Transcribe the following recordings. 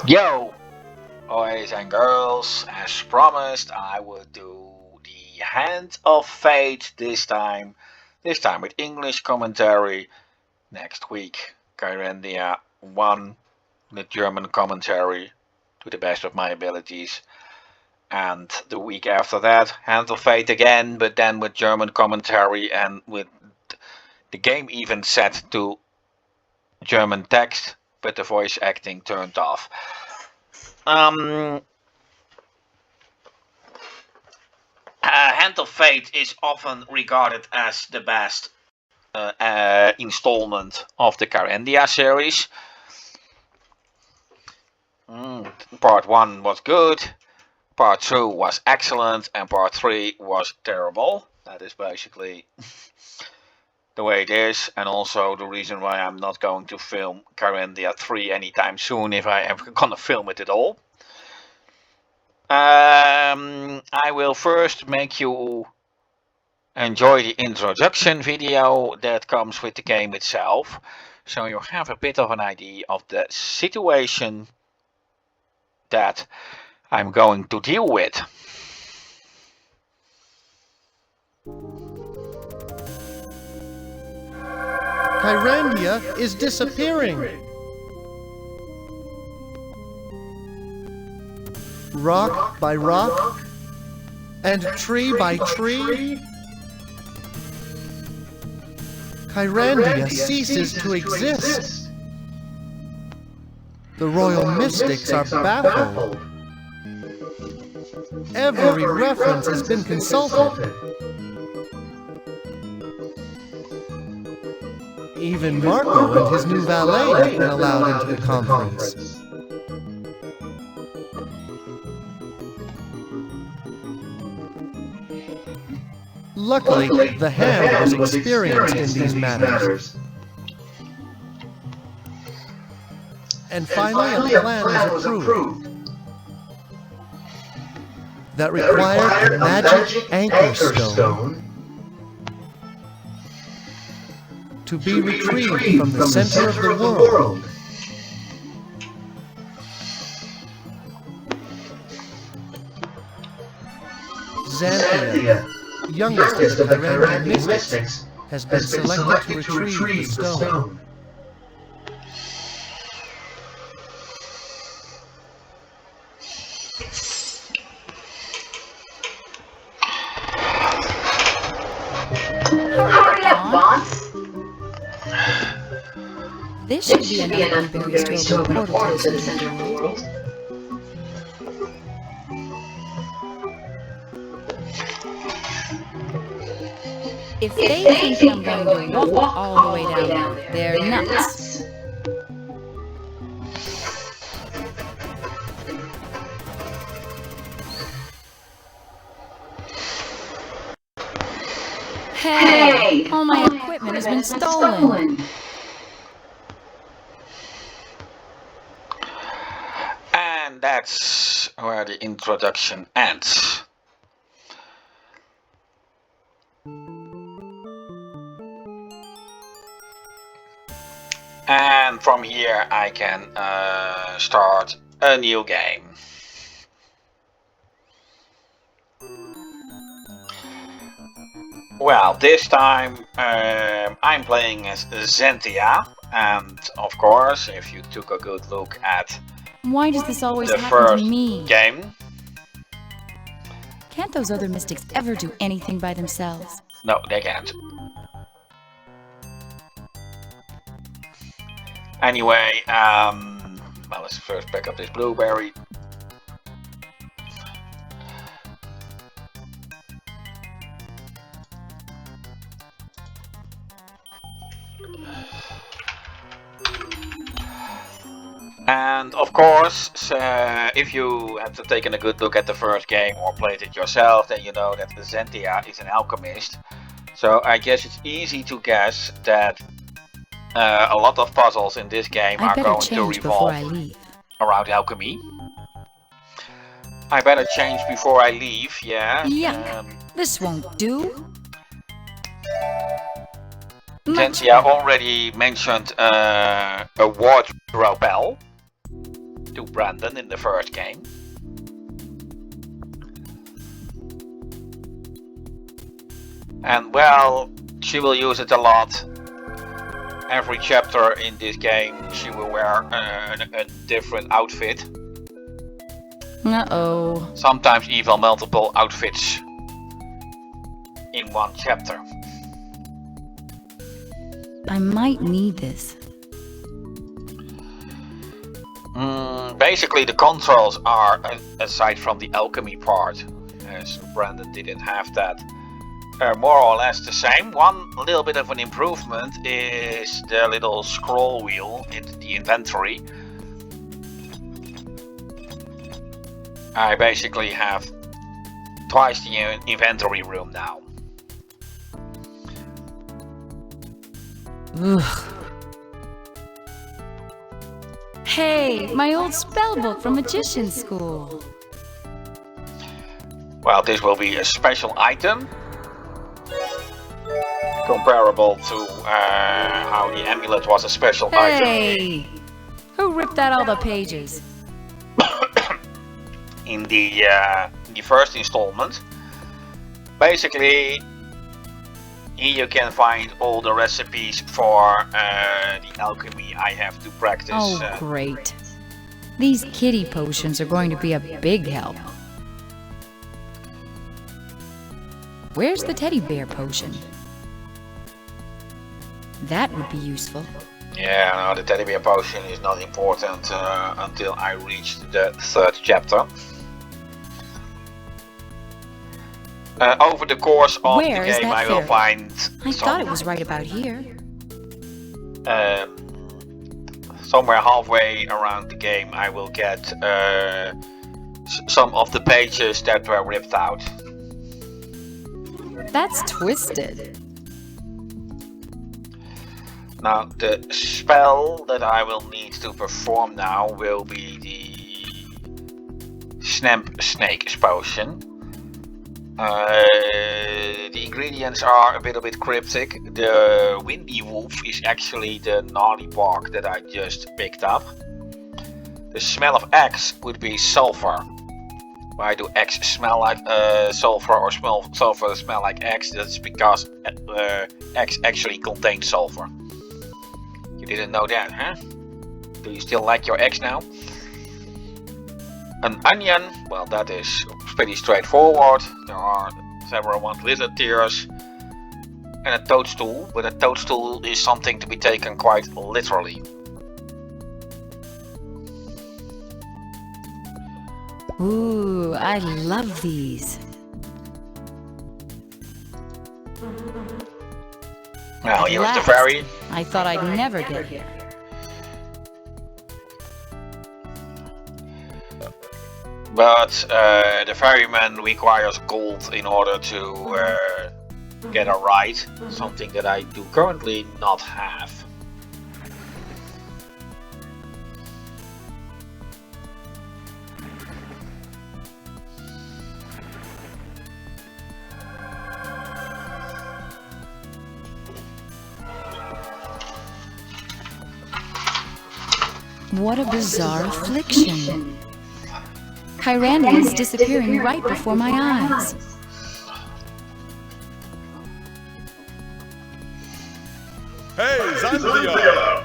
Yo, boys and girls, as promised, I would do the Hand of Fate this time. This time with English commentary. Next week, Kyrandia 1 with German commentary to the best of my abilities. And the week after that, Hand of Fate again, but then with German commentary and with the game even set to German text, but the voice acting turned off. Hand of Fate is often regarded as the best installment of the Kyrandia series. Part 1 was good, Part 2 was excellent, and Part 3 was terrible. That is basically the way it is, and also the reason why I'm not going to film Kyrandia 3 anytime soon, if I am gonna film it at all. I will first make you enjoy the introduction video that comes with the game itself, so you have a bit of an idea of the situation that I'm going to deal with. Kyrandia is disappearing. Rock by rock, and tree by tree, Kyrandia ceases to exist. The royal mystics are baffled. Every reference has been consulted. Even Marco and his new valet have been allowed into the conference. Luckily, the Hand was experienced in these matters. And finally, a plan was approved that required a magic anchor stone to be retrieved from the center of the world. Zanthia, youngest of the Kyrandia mystics, has been selected to retrieve the stone. Hurry up, boss! This should be enough blueberries to open a portal to the center of the world. If they think I'm going to walk all the way down there, they're nuts. Hey! All my equipment has been stolen. And that's where the introduction ends. And from here I can start a new game. Well, this time I'm playing as Zanthia, and of course, if you took a good look at Why does this always the happen first to me? game, Can't those other mystics ever do anything by themselves? no, they can't. Anyway, well, let's first pick up this blueberry. And of course, if you have taken a good look at the first game or played it yourself, then you know that Zanthia is an alchemist. So I guess it's easy to guess that a lot of puzzles in this game I are better going to change before I revolve leave. around alchemy. I better change before I leave, yeah. Yuck! This won't do. Much Zanthia better. already mentioned a wardrobe bell to Brandon in the first game. And well, she will use it a lot. Every chapter in this game she will wear a different outfit. Uh-oh. Sometimes even multiple outfits in one chapter. I might need this. Basically the controls are, aside from the alchemy part, as Brandon didn't have that, more or less the same. One little bit of an improvement is the little scroll wheel in the inventory. I basically have twice the inventory room now. Ugh. Hey, my old spellbook from magician school. Well, this will be a special item, comparable to how the amulet was a special item Hey! Who ripped out all the pages? in the first installment. Basically, here you can find all the recipes for the alchemy I have to practice. Oh, great. These kitty potions are going to be a big help. Where's the teddy bear potion? That would be useful. Yeah, no, the teddy bear potion is not important until I reach the third chapter. Over the course of Where the is game that I will fairy? find I thought it was right about here. somewhere halfway around the game I will get some of the pages that were ripped out. That's twisted. Now the spell that I will need to perform now will be the Snap Snake potion. The ingredients are a little bit cryptic. The windy wolf is actually the gnarly bark that I just picked up. The smell of eggs would be sulfur. Why do eggs smell like sulfur, or sulfur smell like eggs? That's because eggs actually contain sulfur. You didn't know that, huh? Do you still like your eggs now? An onion, well, that is pretty straightforward. There are several lizard tears. And a toadstool, but a toadstool is something to be taken quite literally. Ooh, I love these. Now, At here's the last. fairy. I thought I'd never get here. But the ferryman requires gold in order to get a ride, something that I do currently not have. What a bizarre affliction. Kyrandia is disappearing right before my eyes. Hey, Zanthia!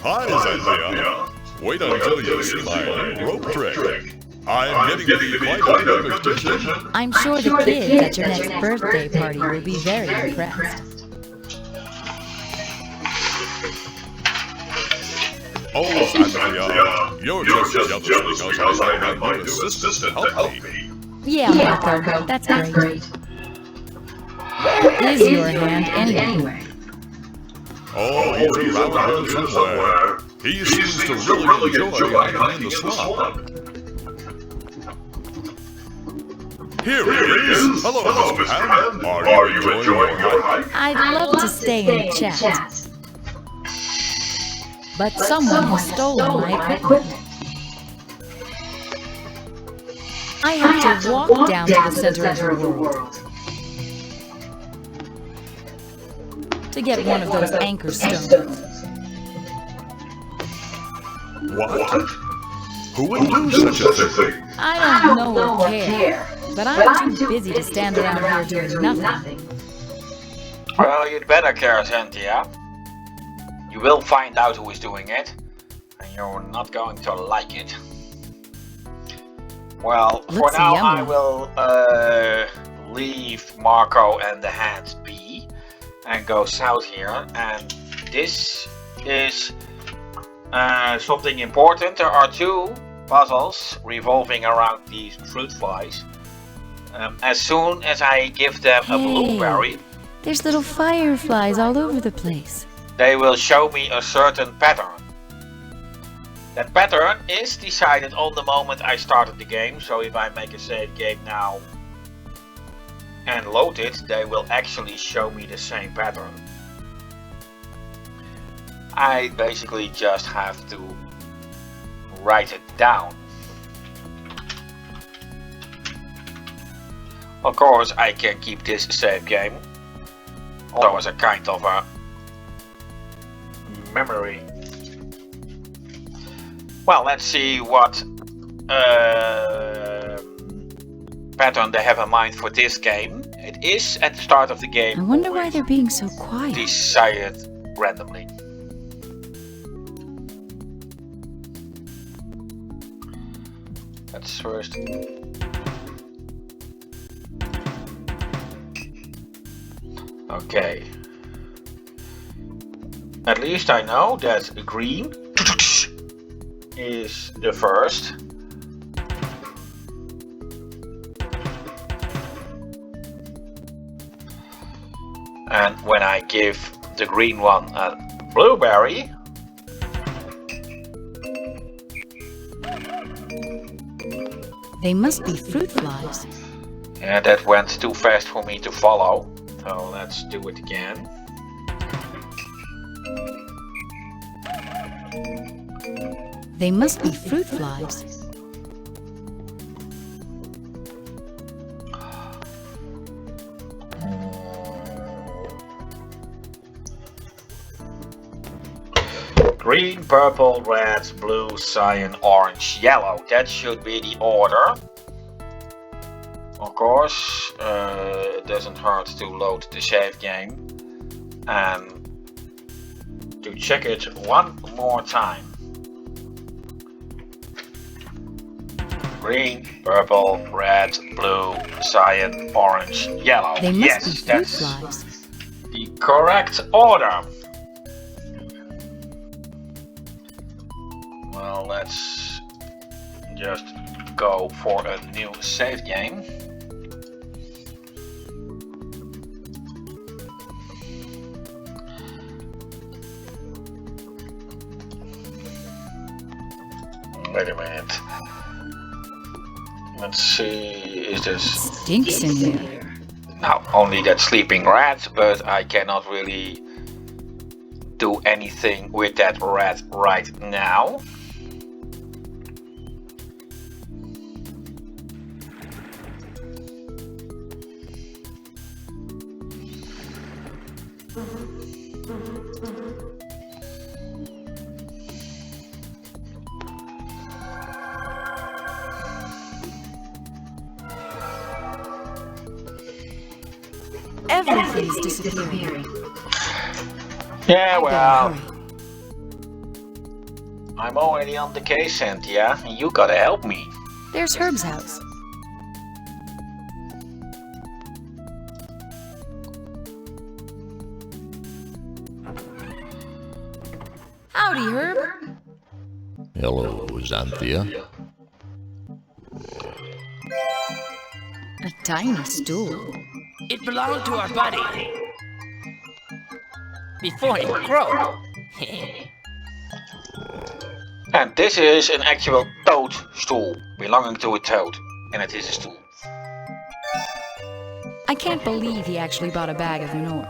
Hi, Zanthia. Wait until you see my rope trick. I'm getting to be quite a good magician. I'm sure the kids at your next birthday party will be very impressed. Oh, Zanthia, you're just jealous because I have my new assistant help me. Yeah, Marco, that's great. Where is your hand anyway? Oh, he's around here somewhere. He seems to really enjoy hiding in the swamp. Here he is! Hello, Mr. Hand. Are you enjoying your hike? I'd love to stay and chat. But someone has stolen my equipment. I have to walk down to the center of the world. to get one of those anchor stones. What? Who would do such a thing? I don't know or care, but I'm too busy to stand around here doing nothing. Well, you'd better care, Zanthia. You will find out who is doing it, and you're not going to like it. Well, for Looks now yummy. I will leave Marco and the hand be and go south here. And this is something important. There are 2 puzzles revolving around these fruit flies. As soon as I give them a blueberry, There's little fireflies all over the place. they will show me a certain pattern. That pattern is decided on the moment I started the game, so if I make a save game now and load it, they will actually show me the same pattern. I basically just have to write it down. Of course, I can keep this save game, although as a kind of a memory. Well, let's see what pattern they have in mind for this game. It is at the start of the game. I wonder why they're being so quiet. Decided randomly. Let's first. Okay. At least I know that green is the first. And when I give the green one a blueberry, They must be fruit flies. yeah, that went too fast for me to follow. So let's do it again. They must be fruit flies. Green, purple, red, blue, cyan, orange, yellow. That should be the order. Of course, it doesn't hurt to load the save game and to check it one more time. Green, purple, red, blue, cyan, orange, yellow. They must Yes, be fruit that's flies. the correct order. Well, let's just go for a new save game. Wait a minute. Let's see, is this... Stinks in here. Now, only that sleeping rat, but I cannot really do anything with that rat right now. Everything's disappearing. Yeah, well, Hurry. I'm already on the case, Zanthia. You gotta help me. There's Herb's house. Howdy, Herb. Hello, Zanthia. A tiny stool. It belonged to our buddy. Before he croaked. And this is an actual toad stool, belonging to a toad. And it is a stool. I can't believe he actually bought a bag of manure.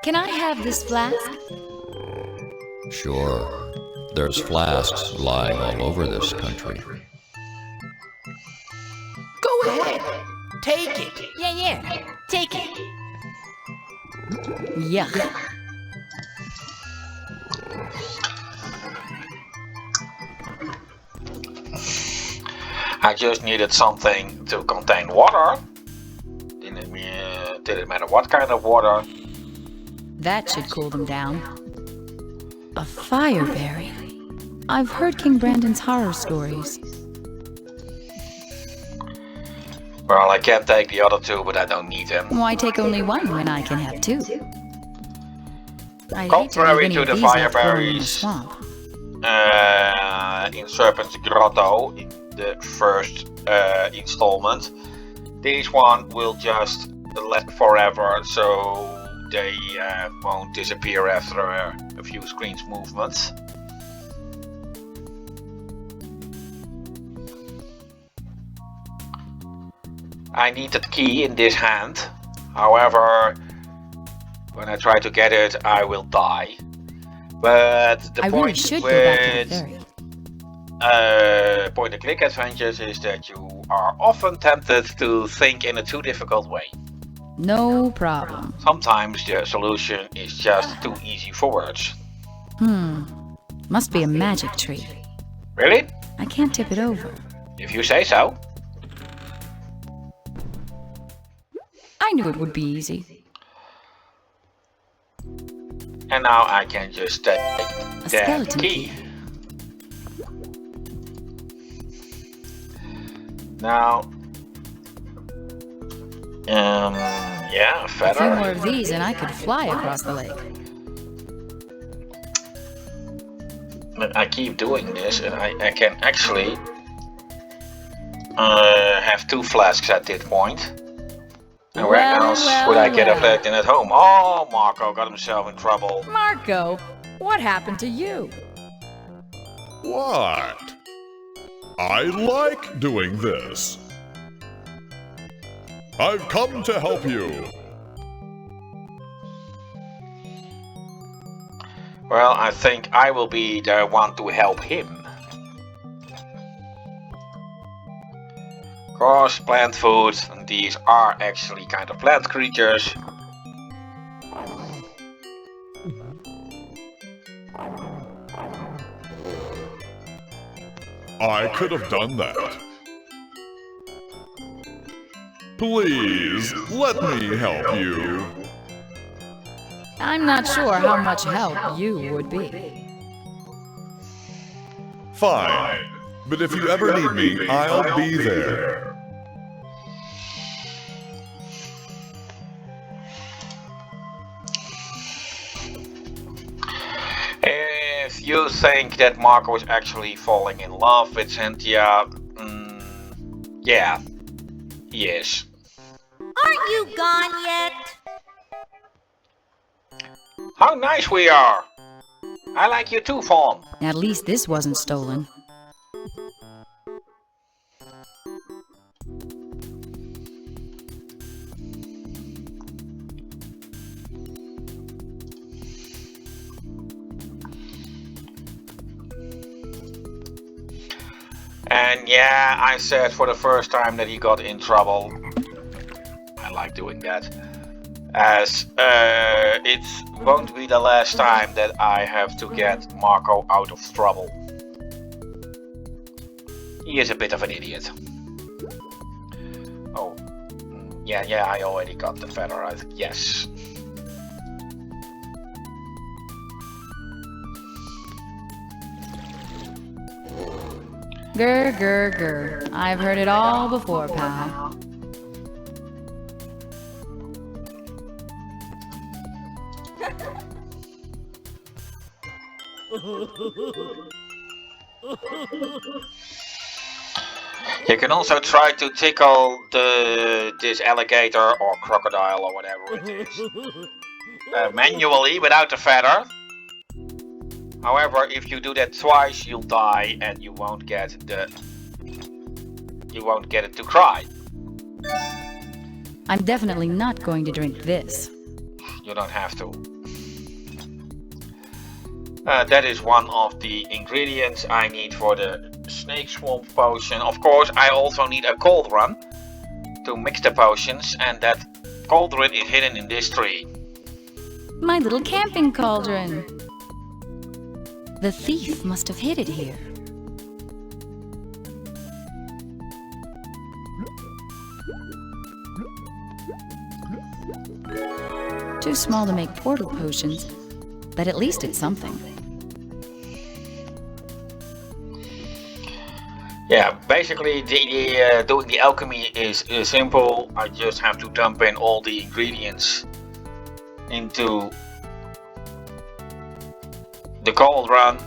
Can I have this flask? Sure. There's flasks lying all over this country. Go ahead. Take it. Yeah. Take it. Yuck. I just needed something to contain water. Didn't matter what kind of water. That should cool them down. A fireberry. I've heard King Brandon's horror stories. Well, I can take the other two, but I don't need them. Why take only one when I can have two? I hate to leave Contrary any to of the these left growing in the fireberries, swamp. in Serpent's Grotto, in the first installment, this one will just last forever, so they won't disappear after a few screens movements. I need that key in this hand. However, when I try to get it, I will die. But the I really point should go back to the with ferry. point and click adventures is that you are often tempted to think in a too difficult way. No problem. Sometimes the solution is just too easy for words. Must be a magic tree. Really? I can't tip it over. If you say so. I knew it would be easy. And now I can just take A the skeleton key. key. Now, yeah, A feather. few more of these and I could fly across the lake. I keep doing this, and I can actually have two flasks at this point. And where else would I get a flask in at home? Oh, Marco got himself in trouble. Marco, what happened to you? What? I like doing this. I've come to help you. Well, I think I will be the one to help him. Of course, plant food, and these are actually kind of plant creatures. I could have done that. Please, let me help you. I'm not sure how much help you would be. Fine. But if you ever need me, I'll be there. If you think that Marco is actually falling in love with Zanthia, yeah, he is. Aren't you gone yet? How nice we are! I like you too, Fawn. At least this wasn't stolen. And yeah, I said for the first time that he got in trouble. I like doing that. As it won't be the last time that I have to get Marco out of trouble. He is a bit of an idiot. Oh, yeah, I already got the feather. Yes. Grr, grr, grr. I've heard it all before, pal. You can also try to tickle this alligator or crocodile or whatever it is manually without the feather. However, if you do that twice, you'll die and you won't get it to cry. I'm definitely not going to drink this. You don't have to. That is one of the ingredients I need for the snake swamp potion. Of course, I also need a cold run. to mix the potions, and that cauldron is hidden in this tree. My little camping cauldron. The thief must have hid it here. Too small to make portal potions, but at least it's something. Yeah, basically doing the alchemy is simple. I just have to dump in all the ingredients into the cauldron,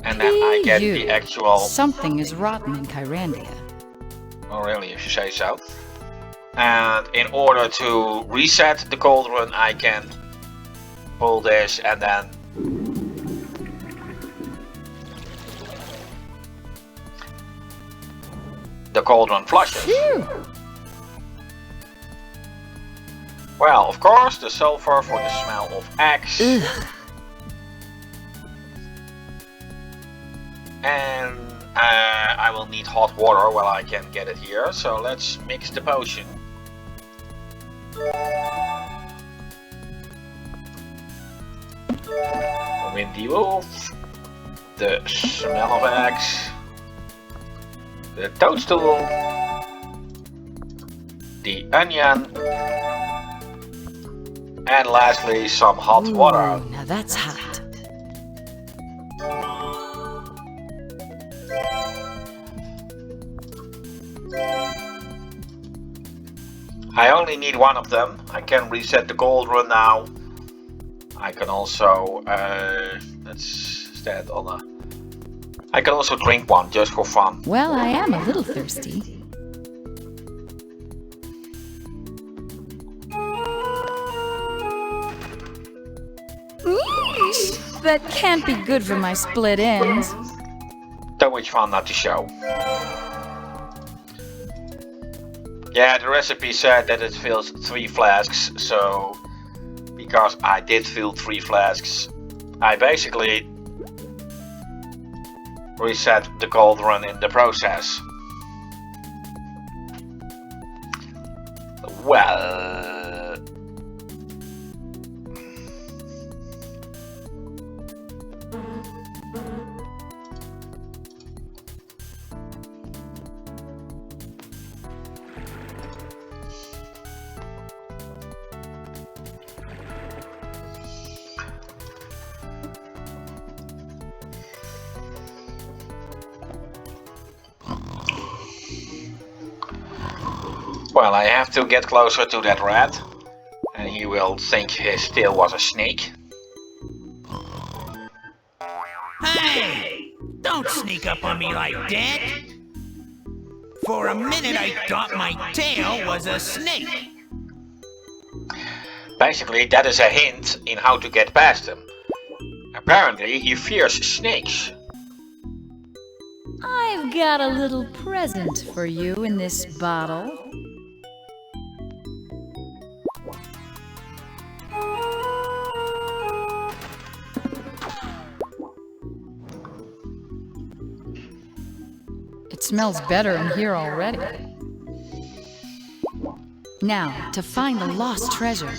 and then I get the actual... Something is rotten in Kyrandia. Oh really, if you say so. And in order to reset the cauldron, I can pull this and then the cauldron flushes. Phew. Well, of course, the sulfur for the smell of eggs. Ugh. And I will need hot water while I can get it here. So let's mix the potion. The windy wolf, the smell of eggs, the toadstool, the onion, and lastly some hot water. Now that's hot. I only need one of them. I can reset the cauldron now. I can also let's stand on a... I can also drink one just for fun. Well, I am a little thirsty. That can't be good for my split ends. Too much fun not to show. Yeah, the recipe said that it fills 3 flasks, so because I did fill 3 flasks, I basically reset the cauldron in the process. Well... Well, I have to get closer to that rat, and he will think his tail was a snake. Hey! Don't sneak up on me like that! For a minute I thought my tail was a snake! Basically, that is a hint in how to get past him. Apparently, he fears snakes. I've got a little present for you in this bottle. It smells better in here already. Now, to find the lost treasure.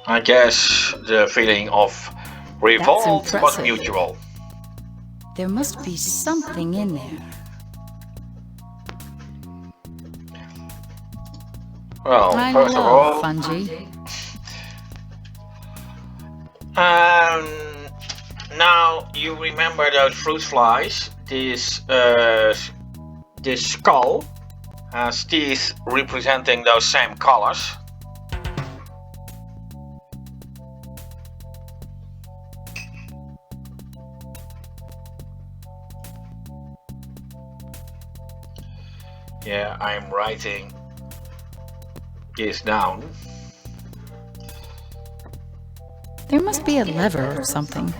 I guess the feeling of revolt was impressive. mutual. There must be something in there. Well, I first of love all, fungi. now you remember those fruit flies. This skull has teeth representing those same colors. Yeah, I'm writing this down. There must be a lever or something.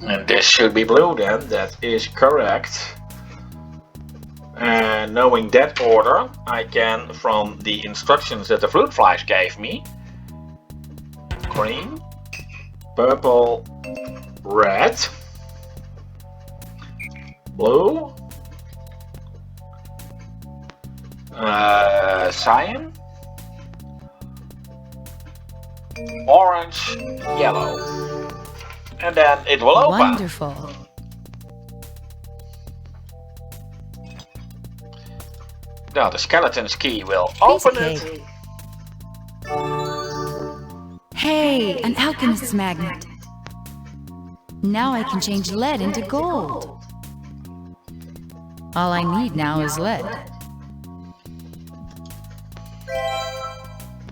And this should be blue then, that is correct. And knowing that order, I can, from the instructions that the fruit flies gave me, green, purple, red, blue, cyan, orange, yellow. And then it will open. Wonderful. Now the skeleton's key will Piece of open it. cake. Hey, an alchemist's magnet. Now I can change lead into gold. All I need now is lead.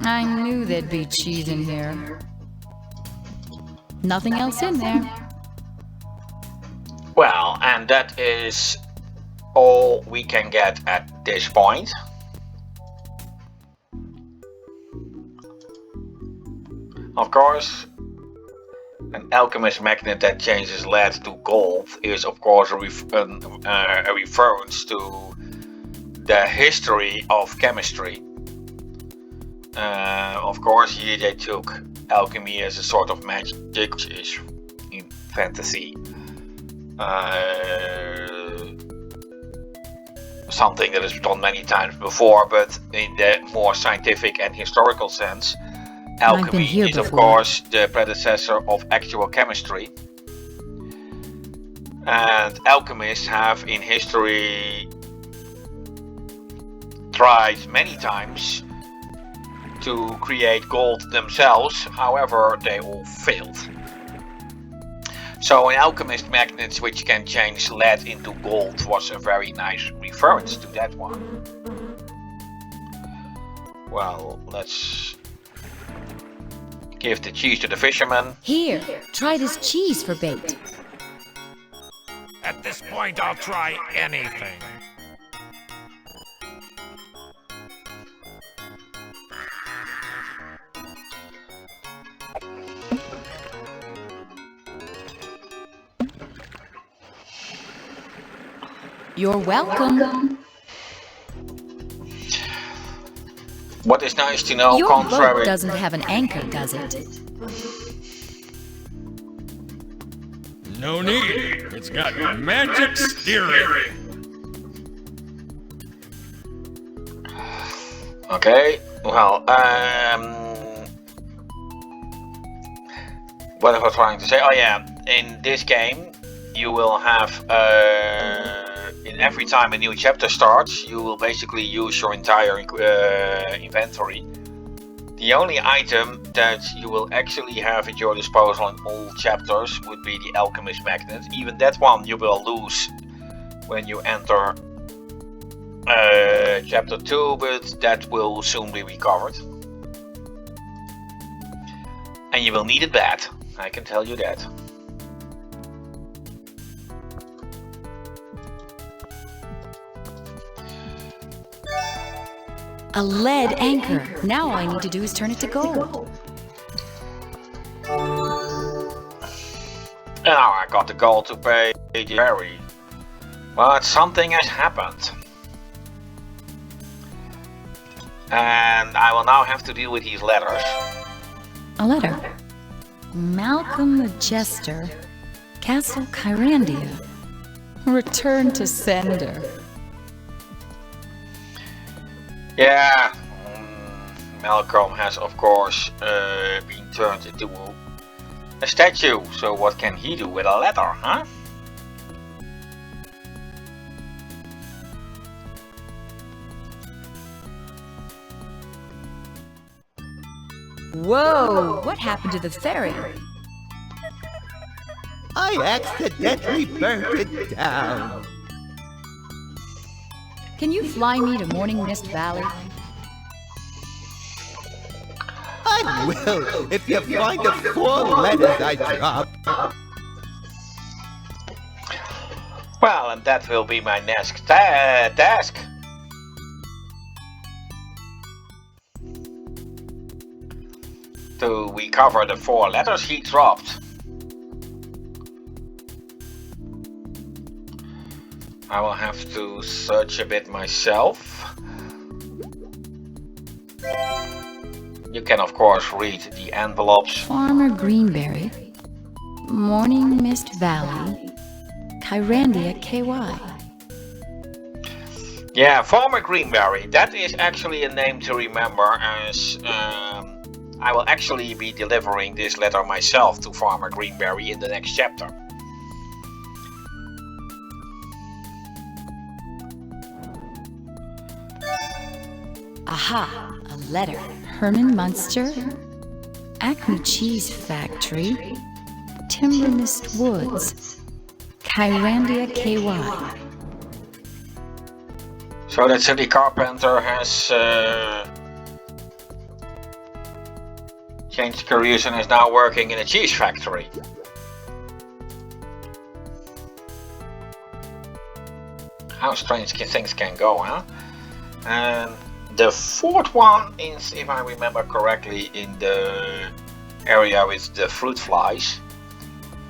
I knew there'd be cheese in here. Nothing else in there. Well, and that is all we can get at this point. Of course, an alchemist magnet that changes lead to gold is of course a reference to the history of chemistry. Of course, here they took alchemy as a sort of magic, which is in fantasy. Something that is done many times before, but in the more scientific and historical sense, alchemy is of course the predecessor of actual chemistry. And alchemists have in history tried many times to create gold themselves, however they all failed. So an alchemist magnet which can change lead into gold was a very nice reference to that one. Well, let's give the cheese to the fisherman. Here, try this cheese for bait. At this point, I'll try anything. You're welcome. What is nice to know, Your contrary... boat doesn't have an anchor, does it? No need. It's got magic steering. Okay, well, what I was trying to say, oh yeah, in this game you will have, in every time a new chapter starts, you will basically use your entire inventory. The only item that you will actually have at your disposal in all chapters would be the alchemist magnet. Even that one you will lose when you enter chapter 2, but that will soon be recovered. And you will need it bad, I can tell you that. A lead anchor. Now all I need to do is turn it to gold. Now I got the gold to pay the ferry. But something has happened. And I will now have to deal with these letters. A letter. Malcolm the Jester. Castle Kyrandia. Return to sender. Yeah, Malcolm has of course been turned into a statue, so what can he do with a letter, huh? Whoa! What happened to the ferry? I accidentally burnt it down. Can you fly me to Morningmist Valley? I will, if you find the 4 letters I dropped. Well, and that will be my next task. To recover the 4 letters he dropped. I will have to search a bit myself. You can of course read the envelopes. Farmer Greenberry, Morningmist Valley, Kyrandia, KY. Yeah, Farmer Greenberry. That is actually a name to remember, as I will actually be delivering this letter myself to Farmer Greenberry in the next chapter. Aha, a letter. Herman Munster, Acme Cheese Factory, Timbermist Woods, Kyrandia, KY. So that city carpenter has changed careers and is now working in a cheese factory. How strange things can go, huh? And the fourth one is, if I remember correctly, in the area with the fruit flies.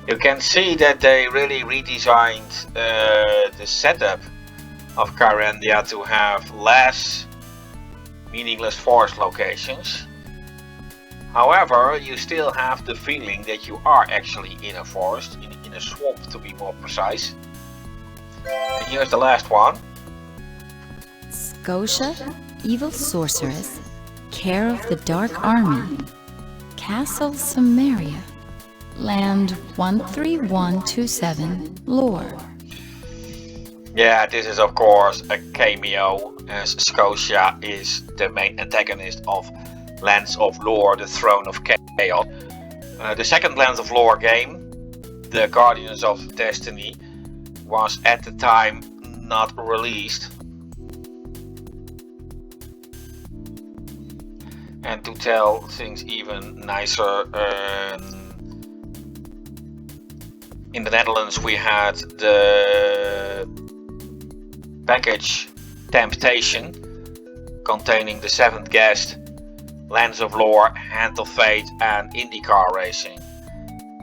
You can see that they really redesigned the setup of Kyrandia to have less meaningless forest locations. However, you still have the feeling that you are actually in a forest, in a swamp to be more precise. And here's the last one. Scotia, Evil Sorceress, Care of the Dark Army, Castle Samaria, Land 13127, Lore. Yeah, this is of course a cameo, as Scotia is the main antagonist of Lands of Lore, the Throne of Chaos. The second Lands of Lore game, the Guardians of Destiny, was at the time not released. And to tell things even nicer, in the Netherlands we had the package Temptation, containing the 7th guest, Lands of Lore, Hand of Fate and IndyCar racing.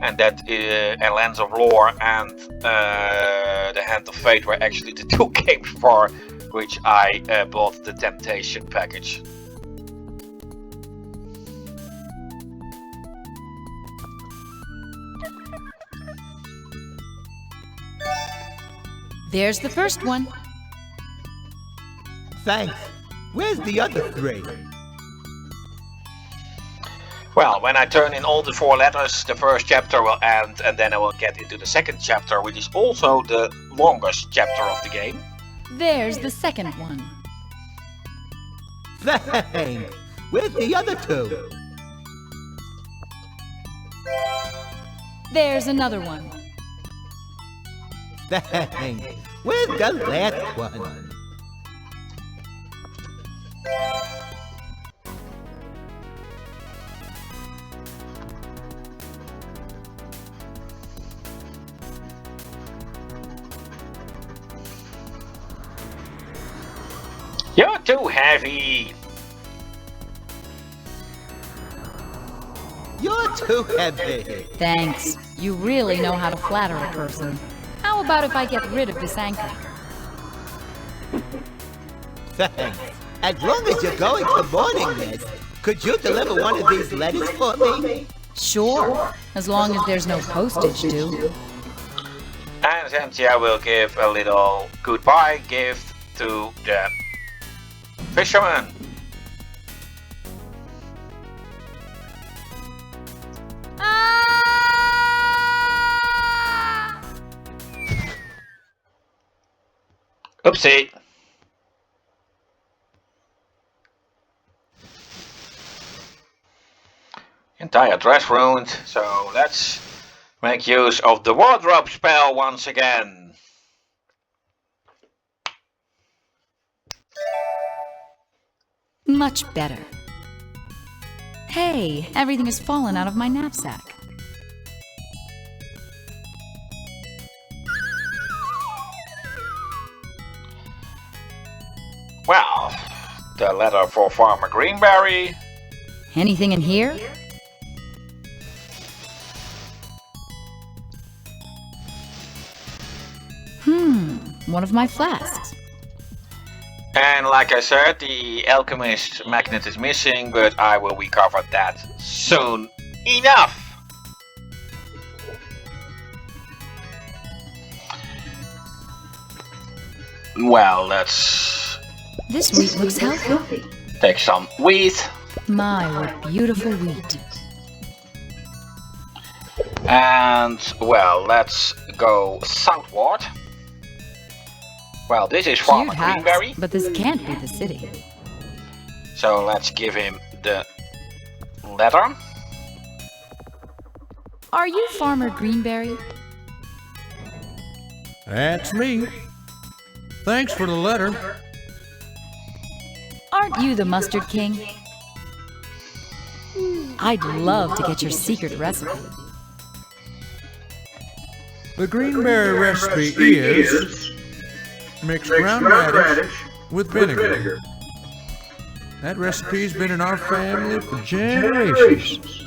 And that and Lands of Lore and the Hand of Fate were actually the two games for which I bought the Temptation package. There's the first one. Thanks. Where's the other 3? Well, when I turn in all the 4 letters, the first chapter will end, and then I will get into the second chapter, which is also the longest chapter of the game. There's the second one. Thanks. Where's the other 2? There's another one. Thanks. Where's the last one? You're too heavy. You're too heavy. Thanks. You really know how to flatter a person. How about if I get rid of this anchor? Thanks. As long as you're going to Morningmist, could you deliver one of these letters for me? Sure, as long as there's no postage due. And Zanthia will give a little goodbye gift to the fisherman. Oopsie. Entire dress ruined, so let's make use of the wardrobe spell once again. Much better. Hey, everything has fallen out of my knapsack. Well, the letter for Farmer Greenberry. Anything in here? one of my flasks. And like I said, the alchemist magnet is missing, but I will recover that soon enough. Well, let's This wheat looks healthy. take some wheat. My, what beautiful wheat. And, well, let's go southward. Well, this is Farmer Cute house, Greenberry, but this can't be the city. so let's give him the letter. Are you Farmer Greenberry? That's me. Thanks for the letter. Aren't you the Mustard King? I'd love to get your secret recipe. The greenberry recipe is mix ground radish with vinegar. That recipe's been in our family for generations.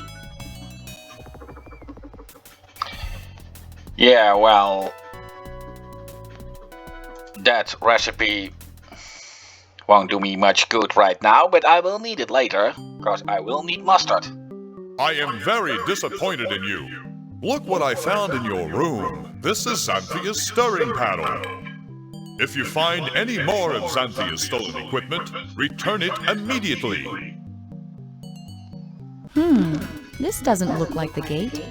Yeah, well, that recipe won't do me much good right now, but I will need it later, because I will need mustard. I am very disappointed in you. Look what I found in your room. This is Zanthia's stirring paddle. If you find any more of Zanthia's stolen equipment, return it immediately. This doesn't look like the gate.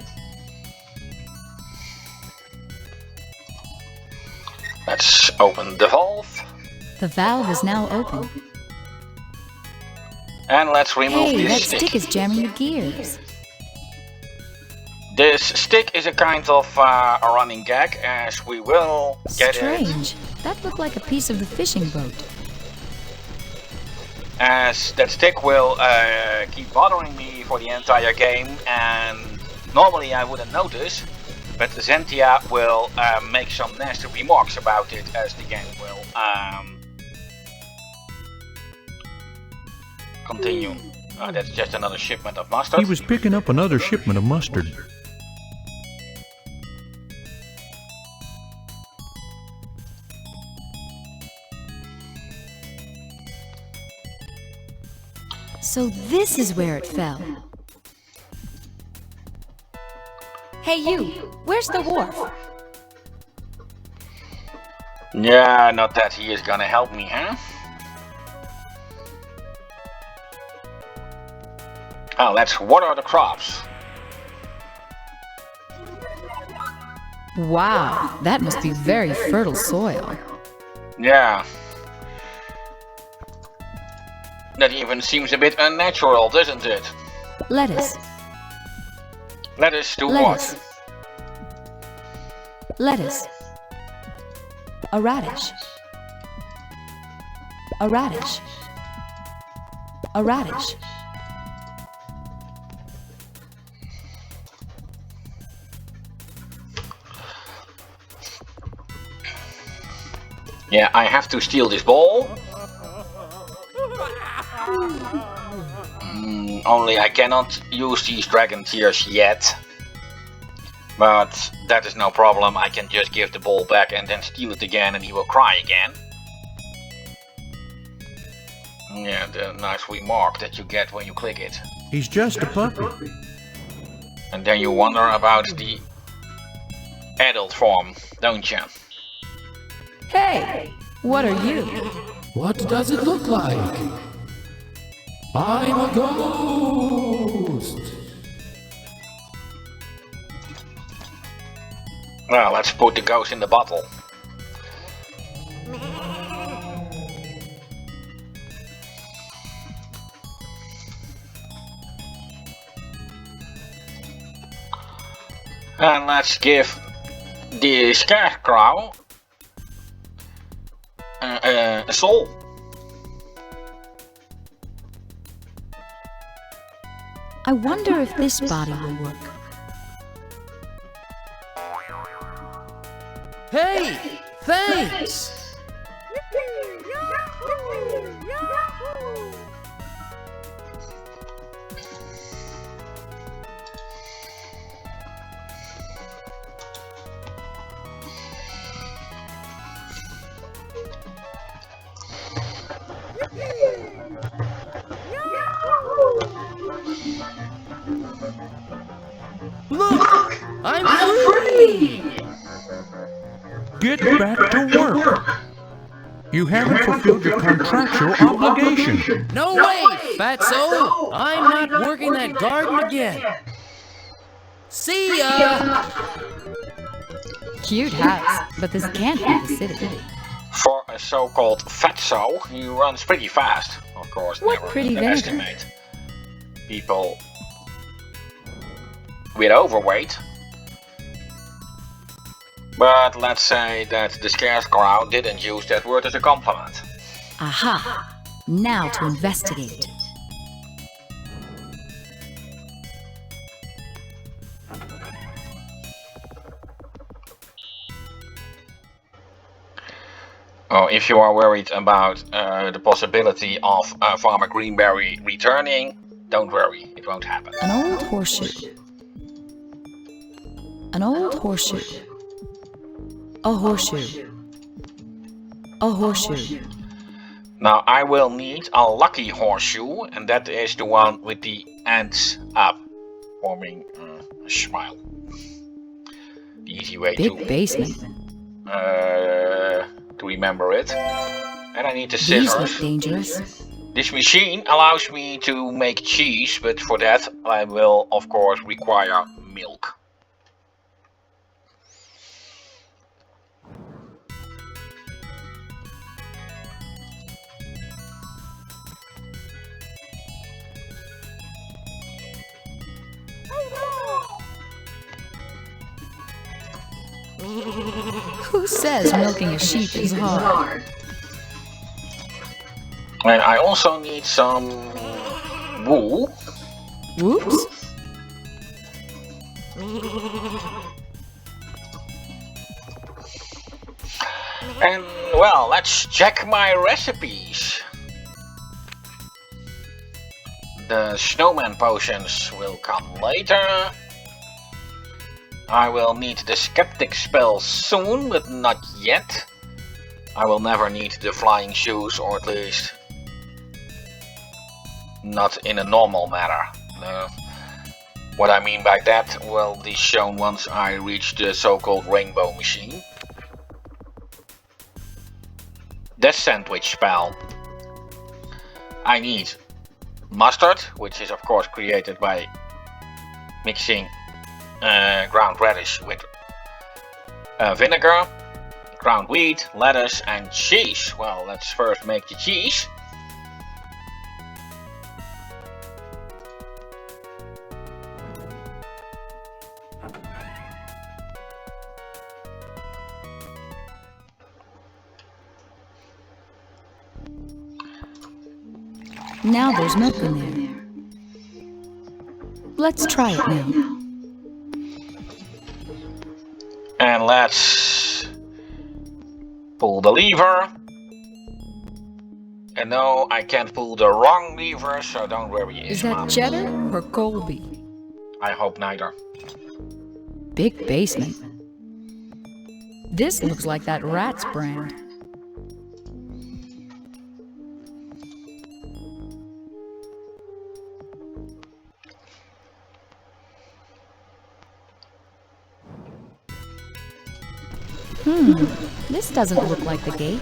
Let's open the valve, The valve is now open. and let's remove Hey, that this stick is jamming the gears. This stick is a kind of a running gag, as we will get it, Strange. That looked like a piece of the fishing boat. as that stick will keep bothering me for the entire game, and normally I wouldn't notice, but Zanthia will make some nasty remarks about it as the game will continue. That's just another shipment of mustard. He was picking up another shipment of mustard. So this is where it fell. Hey you, where's the wharf? Yeah, not that he is gonna help me, huh? Oh, let's water the crops. Wow, that must be very fertile soil. Yeah. That even seems a bit unnatural, doesn't it? Lettuce, Lettuce do lettuce, what? lettuce. A radish. A radish. A radish. Yeah, I have to steal this ball. Only I cannot use these dragon tears yet. But that is no problem, I can just give the ball back and then steal it again and he will cry again. Yeah, the nice remark that you get when you click it. He's just a puppy. And then you wonder about the adult form, don't you? Hey, what are you? What does it look like? I'm a ghost! Well, let's put the ghost in the bottle. And let's give the scarecrow a soul. I wonder if this body will work. Hey! Thanks! Hey! Get back to work. You haven't fulfilled your contractual obligation. No way, fatso! I'm not working that garden again. See ya! Cute house, but this can't be the city. For a so-called fatso, he runs pretty fast. Of course, What never pretty vinegar? underestimate people with overweight. But let's say that the scarecrow didn't use that word as a compliment. Aha! Now to investigate. Oh, if you are worried about the possibility of Farmer Greenberry returning, don't worry, it won't happen. An old horseshoe. An old horseshoe. A horseshoe. A horseshoe. Now I will need a lucky horseshoe, and that is the one with the ends up, forming a smile. The easy way Big to basement. remember it. And I need the These scissors. look dangerous. This machine allows me to make cheese, but for that I will of course require milk. Who says milking a sheep is hard? And I also need some wool. Whoops. And well, let's check my recipes. The snowman potions will come later. I will need the skeptic spell soon, but not yet. I will never need the flying shoes, or at least not in a normal manner. What I mean by that will be shown once I reach the so-called rainbow machine. The sandwich spell. I need mustard, which is of course created by mixing ground radish with vinegar, ground wheat, lettuce and cheese. Well, let's first make the cheese. Now there's milk in there. Let's try it now. And let's pull the lever. And no, I can't pull the wrong lever, so don't worry. Is that cheddar or Colby? I hope neither. Big basement. This looks like that rat's brand. This doesn't look like the gate.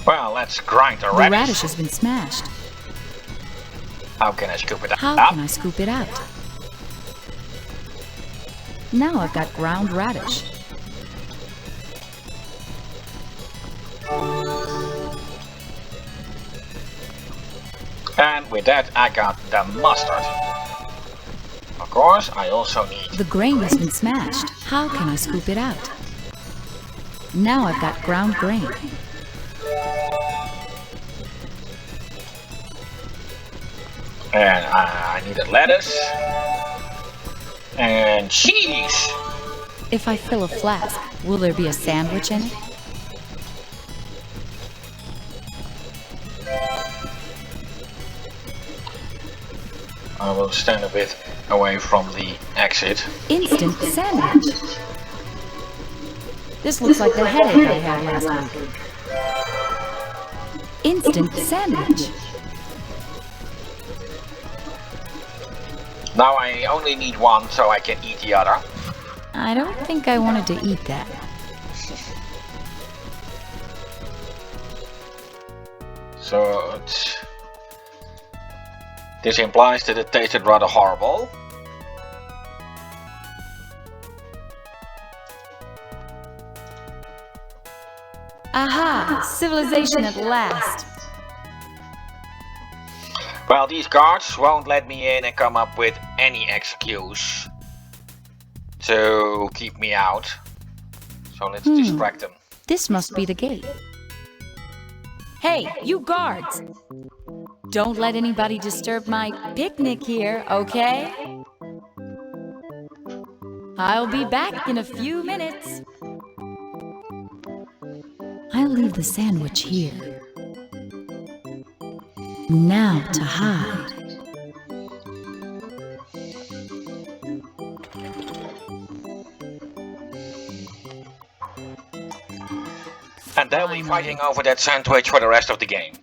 Well, let's grind the The radish. radish has been smashed. How can I scoop it up? How can I scoop it out? Now I've got ground radish. And with that, I got the mustard. Of course, I also need... The grain has been smashed. How can I scoop it out? Now I've got ground grain. And I needed lettuce. And cheese. If I fill a flask, will there be a sandwich in it? I will stand a bit away from the exit. Instant sandwich. This looks like the headache I had last week. Instant sandwich. Now I only need one so I can eat the other. I don't think I wanted to eat that. So this implies that it tasted rather horrible. Aha! Civilization at last! Well, these guards won't let me in and come up with any excuse to keep me out. So let's distract them. This must be the gate. Hey, you guards! Don't let anybody disturb my picnic here, okay? I'll be back in a few minutes. I'll leave the sandwich here. Now to hide. And they'll be fighting over that sandwich for the rest of the game.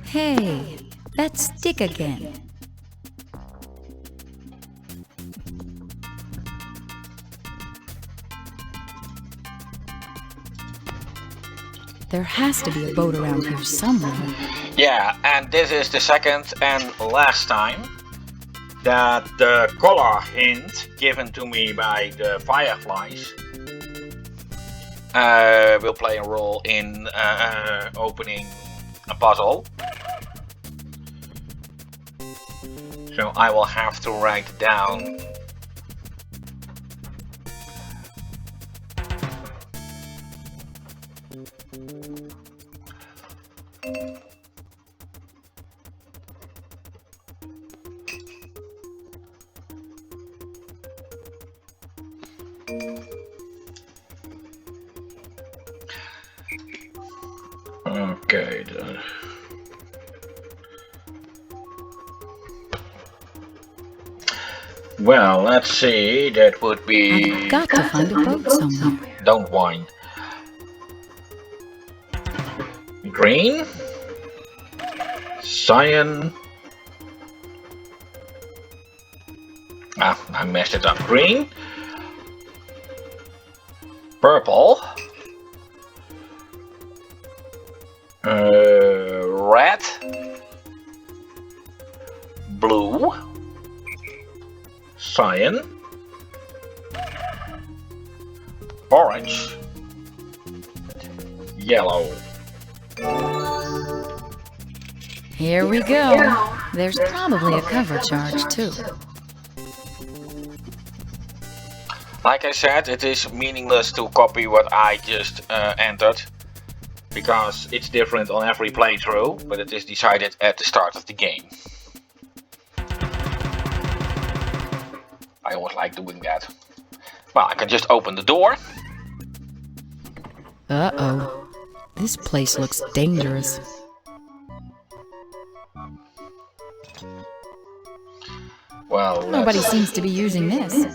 Hey, that stick again. There has to be a boat around here somewhere. Yeah, and this is the second and last time that the color hint given to me by the fireflies will play a role in opening a puzzle. So I will have to write down okay then. Well, let's see, that would be... I've got to find a boat somewhere. Don't whine. Green. Cyan. Ah, I messed it up. Green. Purple. Red. Blue. Cyan. Orange. Yellow. Here we go. There's probably a cover charge too. Like I said, it is meaningless to copy what I just entered, because it's different on every playthrough, but it is decided at the start of the game. I always like doing that. Well, I can just open the door. Uh-oh. This place looks dangerous. Well, nobody seems to be using this.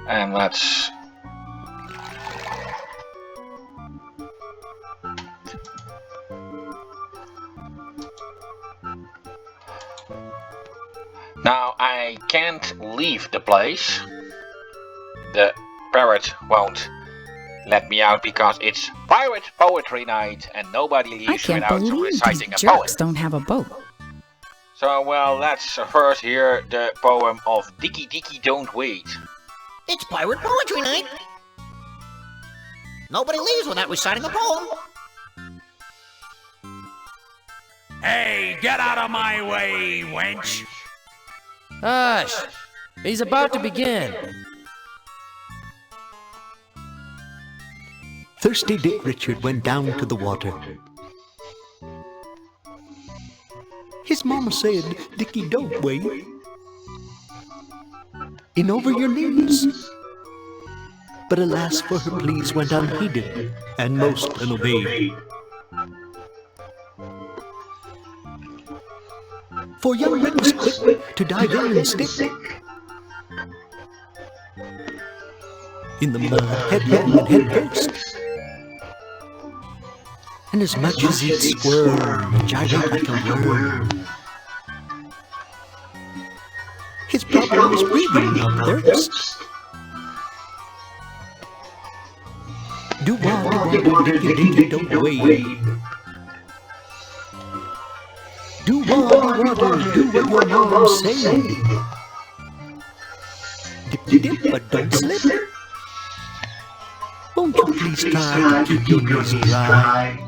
And let's... Now I can't leave the place. The parrot won't let me out because it's pirate poetry night and nobody leaves without reciting a poem. Don't have a boat. So, well, let's first hear the poem of Dicky Dicky Don't Wait. It's pirate poetry night. Nobody leaves without reciting a poem. Hey, get out of my way, wench! Hush! He's about to begin. Thirsty Dick Richard went down to the water. His mama said, Dickie, don't wait. In over your knees. But alas, for her pleas went unheeded, and most unobeyed. For young Rick was quick to dive in and stick in the mud, headlong and head first. And as much as he'd squirm and gyrate like a worm, his problem was breathing, not thirst. Do don't wait. Do what, do what your mom said. Dip, but don't slip. Won't you please try to keep your nose dry?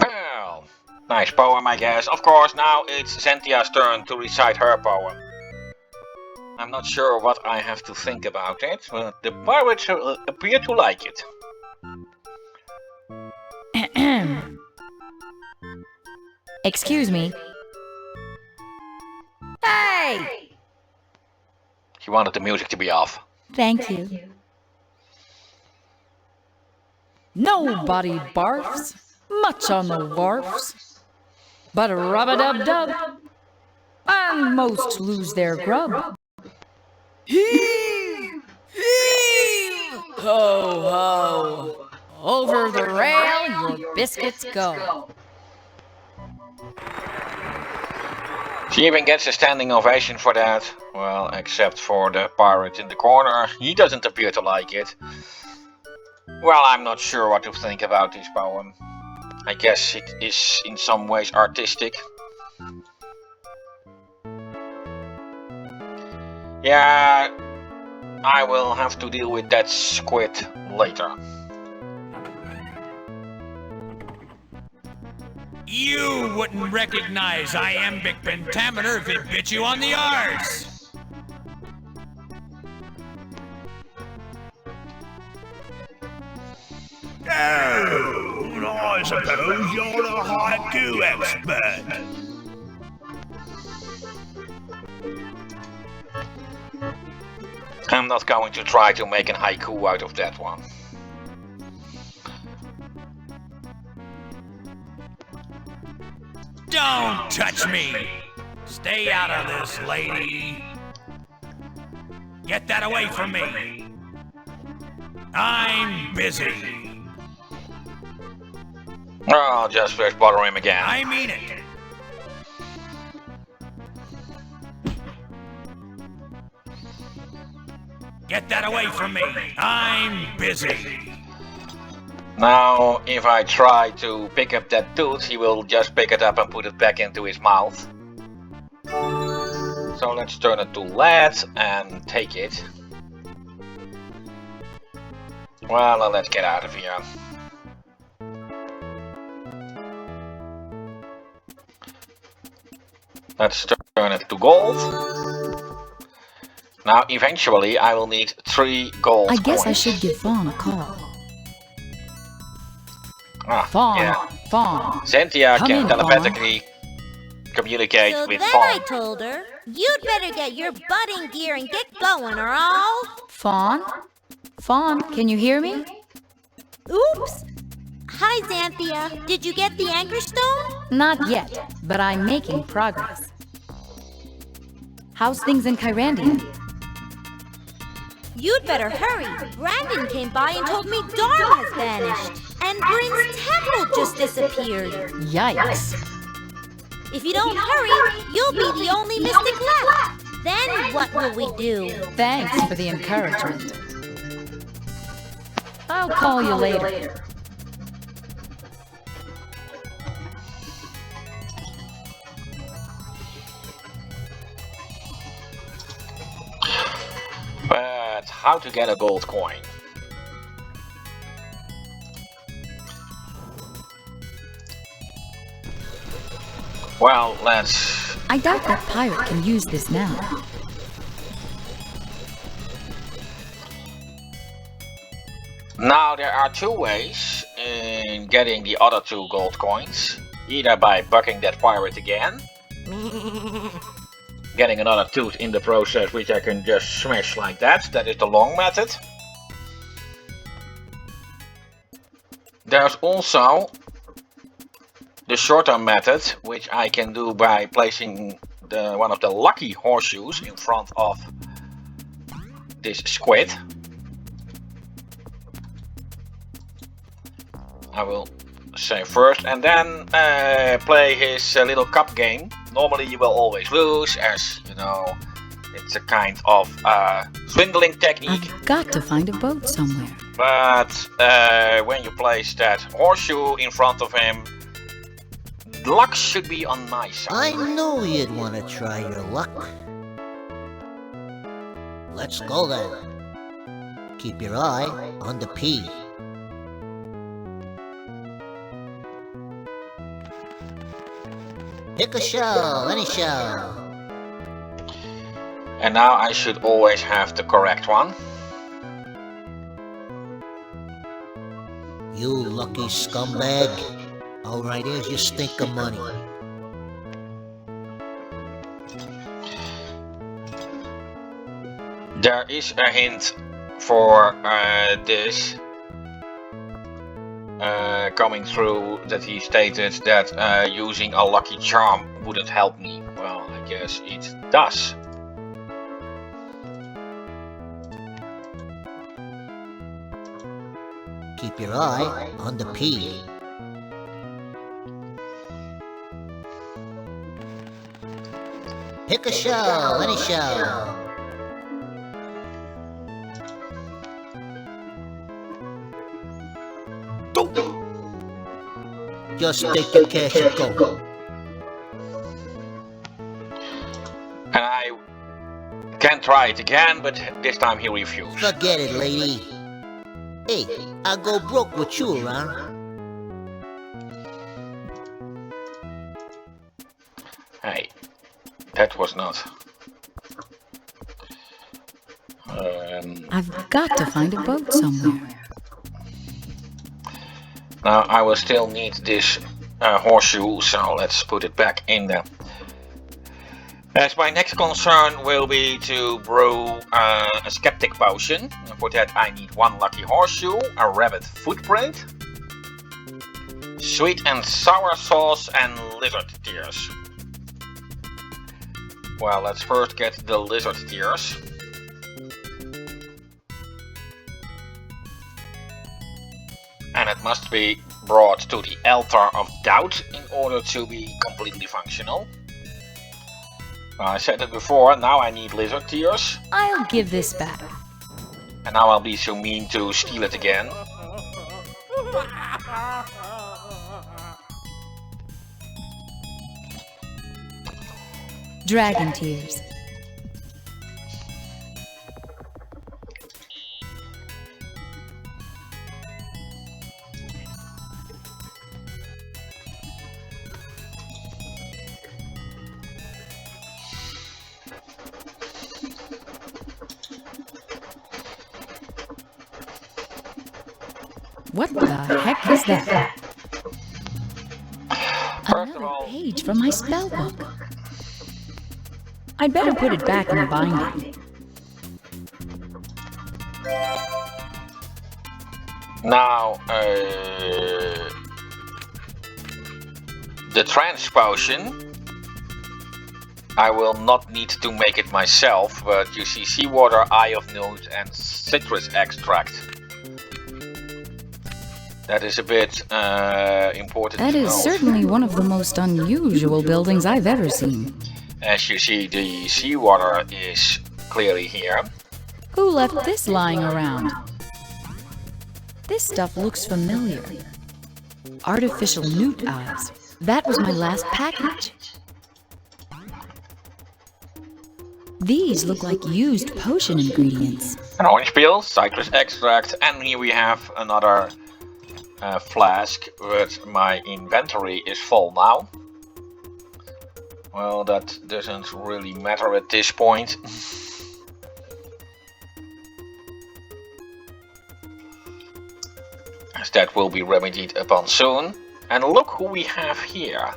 Well, nice poem, I guess. Of course, now it's Zanthia's turn to recite her poem. I'm not sure what I have to think about it, but the pirates appear to like it. Excuse me. Hey! She wanted the music to be off. Thank you. Nobody barfs much on the wharfs, but rub-a-dub-dub, and most lose their grub. Heave! Heave! Ho, ho! Over the rail your biscuits go. She even gets a standing ovation for that. Well, except for the pirate in the corner. He doesn't appear to like it. Well, I'm not sure what to think about this poem. I guess it is in some ways artistic. Yeah, I will have to deal with that squid later. You wouldn't recognize iambic pentameter if it bit you on the arse. Oh, I suppose you're the haiku expert. I'm not going to try to make an haiku out of that one. Don't touch me! Stay out of this, lady! Get that away from me! I'm busy! I'll just first bother him again. I mean it! Get that away from me! I'm busy! Now, if I try to pick up that tooth, he will just pick it up and put it back into his mouth. So let's turn it to lead and take it. Well, let's get out of here. Let's turn it to gold. Now, eventually, I will need 3 gold I guess coins. I should give Fawn a call. Fawn, yeah. Fawn. Zanthia Come can in, telepathically communicate So with then Fawn. I told her, you'd better get your butt in gear and get going, or I'll... Fawn? Fawn, can you hear me? Oops! Hi, Zanthia. Did you get the anchor stone? Not yet, but I'm making progress. How's things in Kyrandia? You'd better hurry. Brandon came by and told me Darm has vanished. And Bryn's temple just disappeared. Yikes. If you don't hurry, you'll be the only mystic left. Then what will we do? Thanks for the encouragement. I'll call you later. But how to get a gold coin? Well, let's... I doubt that pirate can use this now. Now there are 2 ways in getting the other 2 gold coins. Either by bucking that pirate again, getting another tooth in the process which I can just smash like that. That is the long method. There's also the shorter method, which I can do by placing one of the lucky horseshoes in front of this squid. I will say first, and then play his little cup game. Normally you will always lose, as you know, it's a kind of swindling technique. I've got to find a boat somewhere. But when you place that horseshoe in front of him, luck should be on my side. I knew you'd want to try your luck. Let's go then. Keep your eye on the P. Pick a shell, any shell. And now I should always have the correct one. You lucky scumbag. Alright, here's your stink of money. There is a hint for this coming through, that he stated that using a lucky charm wouldn't help me. Well, I guess it does. Keep your eye on the P. Pick a shell, any shell. Just take your cash and go. And I can try it again, but this time he refused. Forget it, lady. Hey, I'll go broke with you around. Hey, that was not. I've got to find a boat somewhere. Now I will still need this horseshoe, so let's put it back in there. As my next concern will be to brew a skeptic potion. For that I need one lucky horseshoe, a rabbit footprint, sweet and sour sauce, and lizard tears. Well, let's first get the lizard tears. And it must be brought to the altar of doubt in order to be completely functional. I said it before, now I need lizard tears. I'll give this back. And now I'll be so mean to steal it again. Dragon tears. What the heck is that? Another page from my spellbook. I'd better put it back in the binding. Now, the trance potion, I will not need to make it myself, but you see seawater, eye of newt, and citrus extract. That is a bit important That to is know. certainly one of the most unusual buildings I've ever seen. As you see, the seawater is clearly here. Who left this lying around? This stuff looks familiar. Artificial newt eyes. That was my last package. These look like used potion ingredients. An orange peel, citrus extract, and here we have another flask, but my inventory is full now. Well, that doesn't really matter at this point. As that will be remedied upon soon. And look who we have here.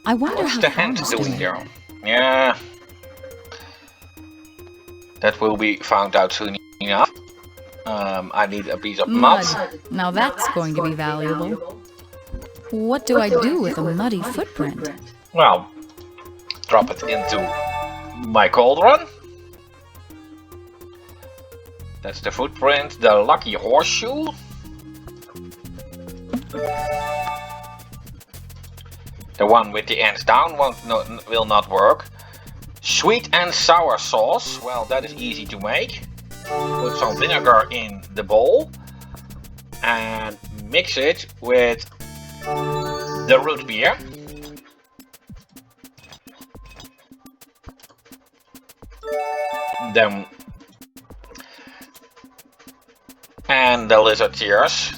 I wonder What's how the hand Farmer's doing there? Yeah. That will be found out soon enough. I need a piece of mud. Now that's going to be valuable. What do I do with a muddy footprint? Well, drop it into my cauldron. That's the footprint, the lucky horseshoe. The one with the ends down will not work. Sweet and sour sauce, well, that is easy to make. Put some vinegar in the bowl and mix it with the root beer. Then and the lizard tears.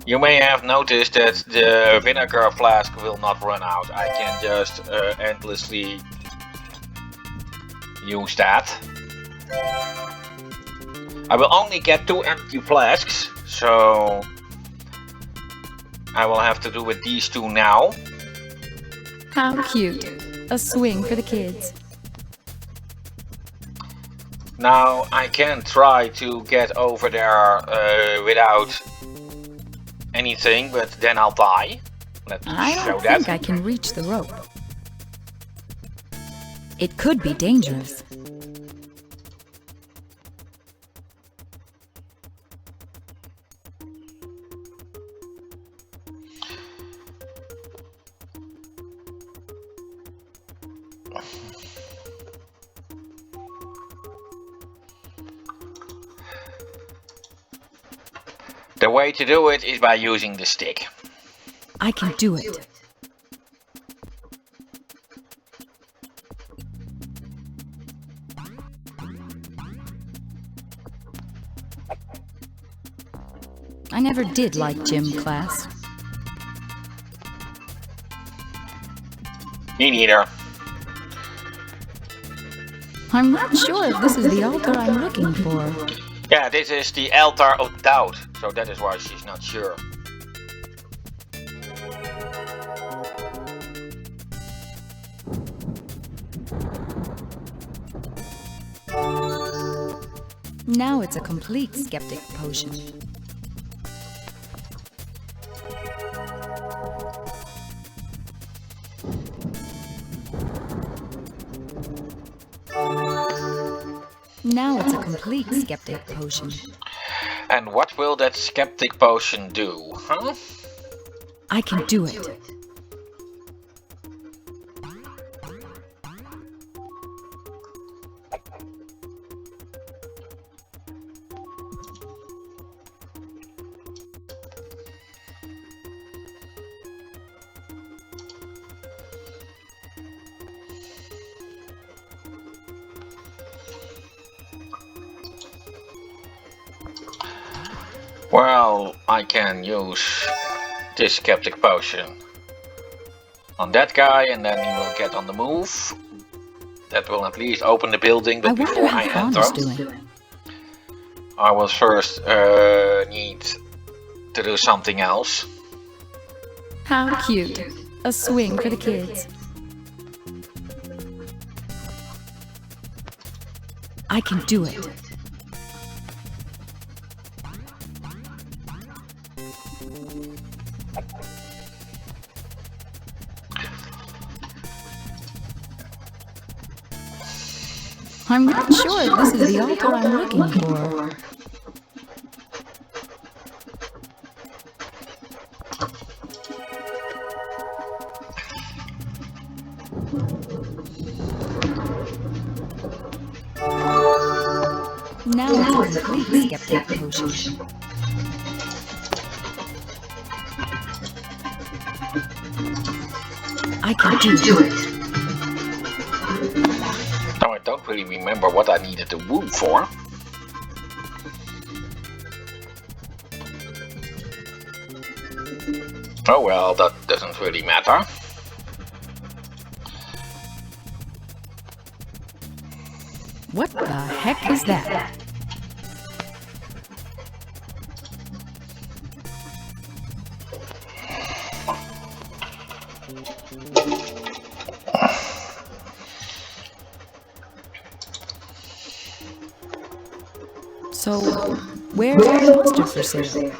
You may have noticed that the vinegar flask will not run out. I can just endlessly use that. I will only get 2 empty flasks, so I will have to do with these 2 now. How cute. A swing for the kids. Now I can try to get over there without anything, but then I'll die. Let's I show don't that. think I can reach the rope. It could be dangerous. The way to do it is by using the stick. I can do it. I never did like gym class. Me neither. I'm not sure if this is the altar I'm looking for. Yeah, this is the altar of doubt, so that is why she's not sure. Now it's a complete skeptic potion. Now it's a complete skeptic potion. And what will that skeptic potion do, huh? I can do it. Well, I can use this skeptic potion on that guy, and then he will get on the move. That will at least open the building, but before I enter, I will first need to do something else. How cute. A swing for the kids. I can do it. I'm not sure if this is the altar I'm looking for. Now it's a complete skeptic potion. I can do it. Now I don't really remember what I needed the wound for. Oh well, that doesn't really matter. What the heck is that? So, where's the monster for sale?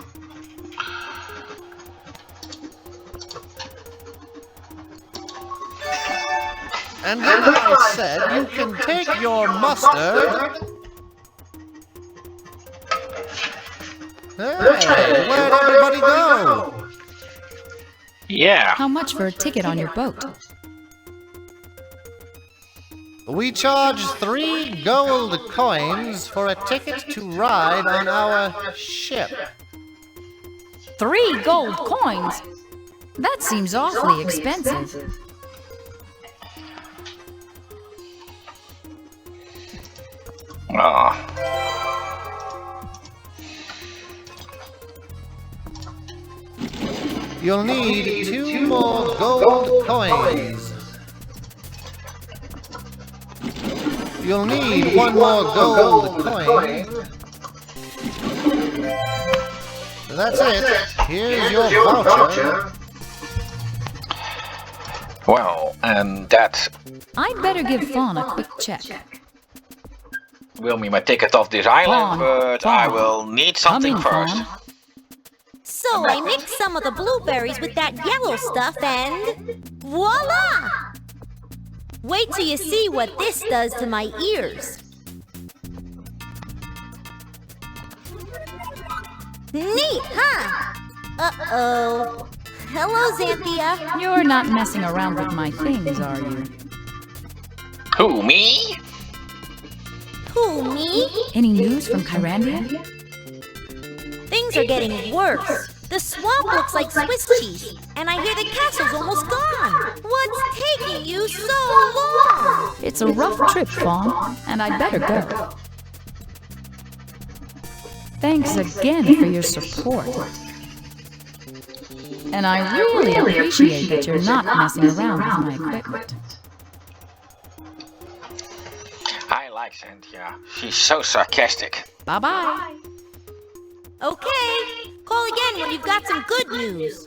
And then I said you can take your mustard. Hey, where'd everybody go? Yeah. How much for a ticket on your boat? We charge 3 gold coins for a ticket to ride on our ship. 3 gold coins? That seems awfully expensive. Ah. You'll need 2 more gold coins. You'll need 1 more gold coin. That's it. Here's your voucher. Well, and that I'd better give Fawn a quick check. will be my ticket off this island, but I will need something first. Fawn. So I mixed some of the blueberries with that yellow stuff and voila! Wait till you see what this does to my ears. Neat, huh? Uh-oh. Hello, Zanthia. You're not messing around with my things, are you? Who, me? Who, me? Any news from Kyrandia? Things are getting worse. The swamp looks like Swiss cheese, and I hear the castle's almost gone. What's taking you so long? It's a rough trip, Fawn, and I'd better go. Thanks again for your support. And I really appreciate that you're not messing around with my equipment. I like Zanthia. She's so sarcastic. Bye-bye. Okay, call again when you've got some good news.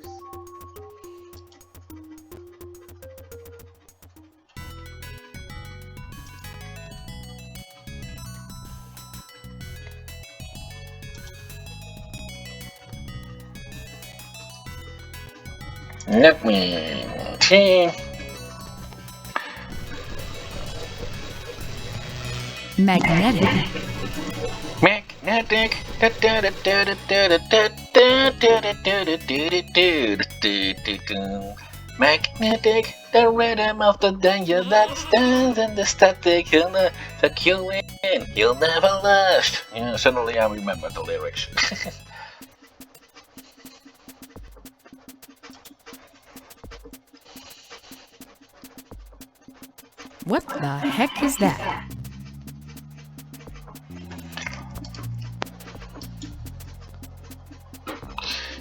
Let me see. Magnetic. Magnetic. Magnetic, the rhythm of the danger that stands in the static. You'll take you in, you'll never last. Yeah, suddenly I remember the lyrics. What the heck is that?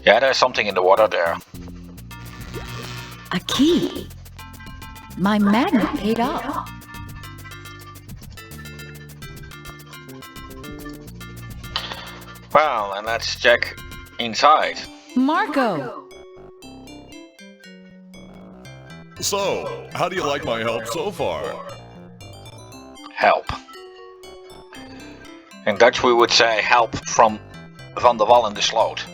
Yeah, there's something in the water there. A key. My magnet paid off. Well, and let's check inside. Marco! So, how do you like my help so far? Help. In Dutch we would say help from Van der Wal in the Sloot.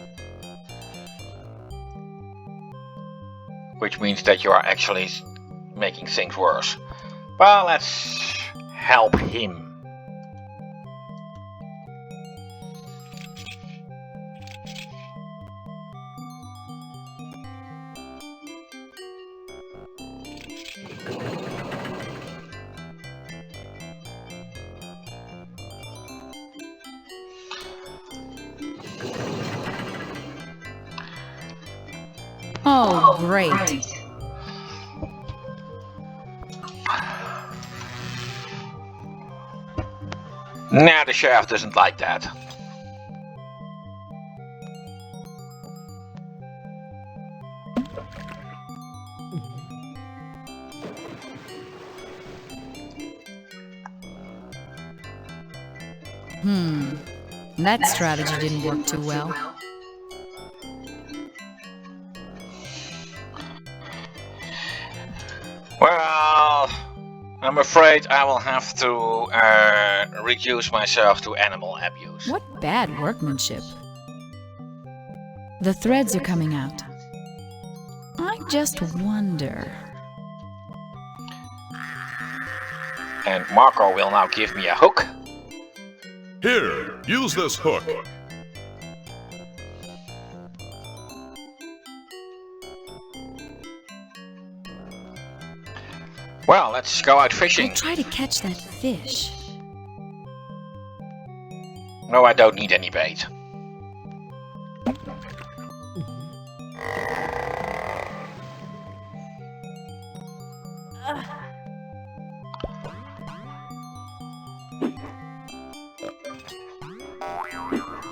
Which means that you are actually making things worse. Well, let's help him. Oh, great. Nah, the sheriff doesn't like that. That strategy didn't work too well. Well, I'm afraid I will have to reduce myself to animal abuse. What bad workmanship. The threads are coming out. I just wonder. And Marco will now give me a hook. Here, use this hook. Well, let's go out fishing. I'll try to catch that fish. No, I don't need any bait.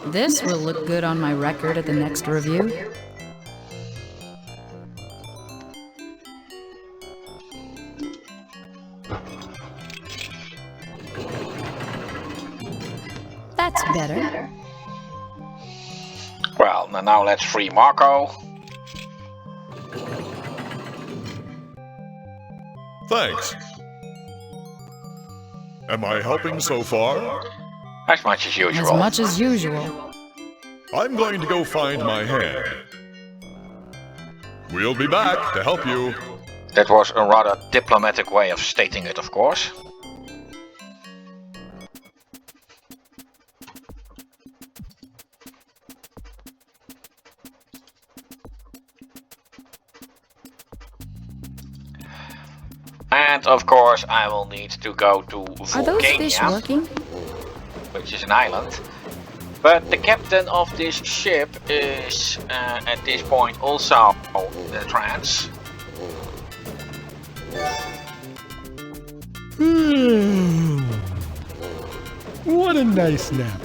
This will look good on my record at the next review. That's better. Well, now let's free Marco. Thanks. Am I helping so far? As much as usual. As much as usual. I'm going to go find my hand. We'll be back to help you. That was a rather diplomatic way of stating it, of course. And of course I will need to go to Are those Volcania, fish working? which is an island. But the captain of this ship is at this point also trans. What a nice nap.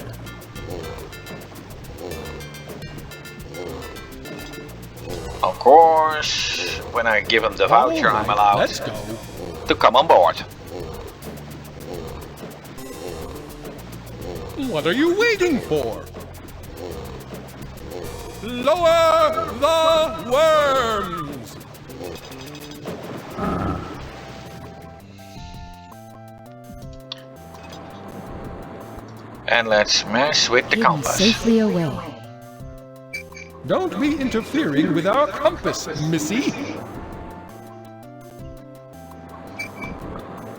Of course, when I give him the voucher, I'm allowed Let's go. to come on board. What are you waiting for? Lower the worms! And let's mess with the Hidden compass. safely away. Don't be interfering with our compass, missy.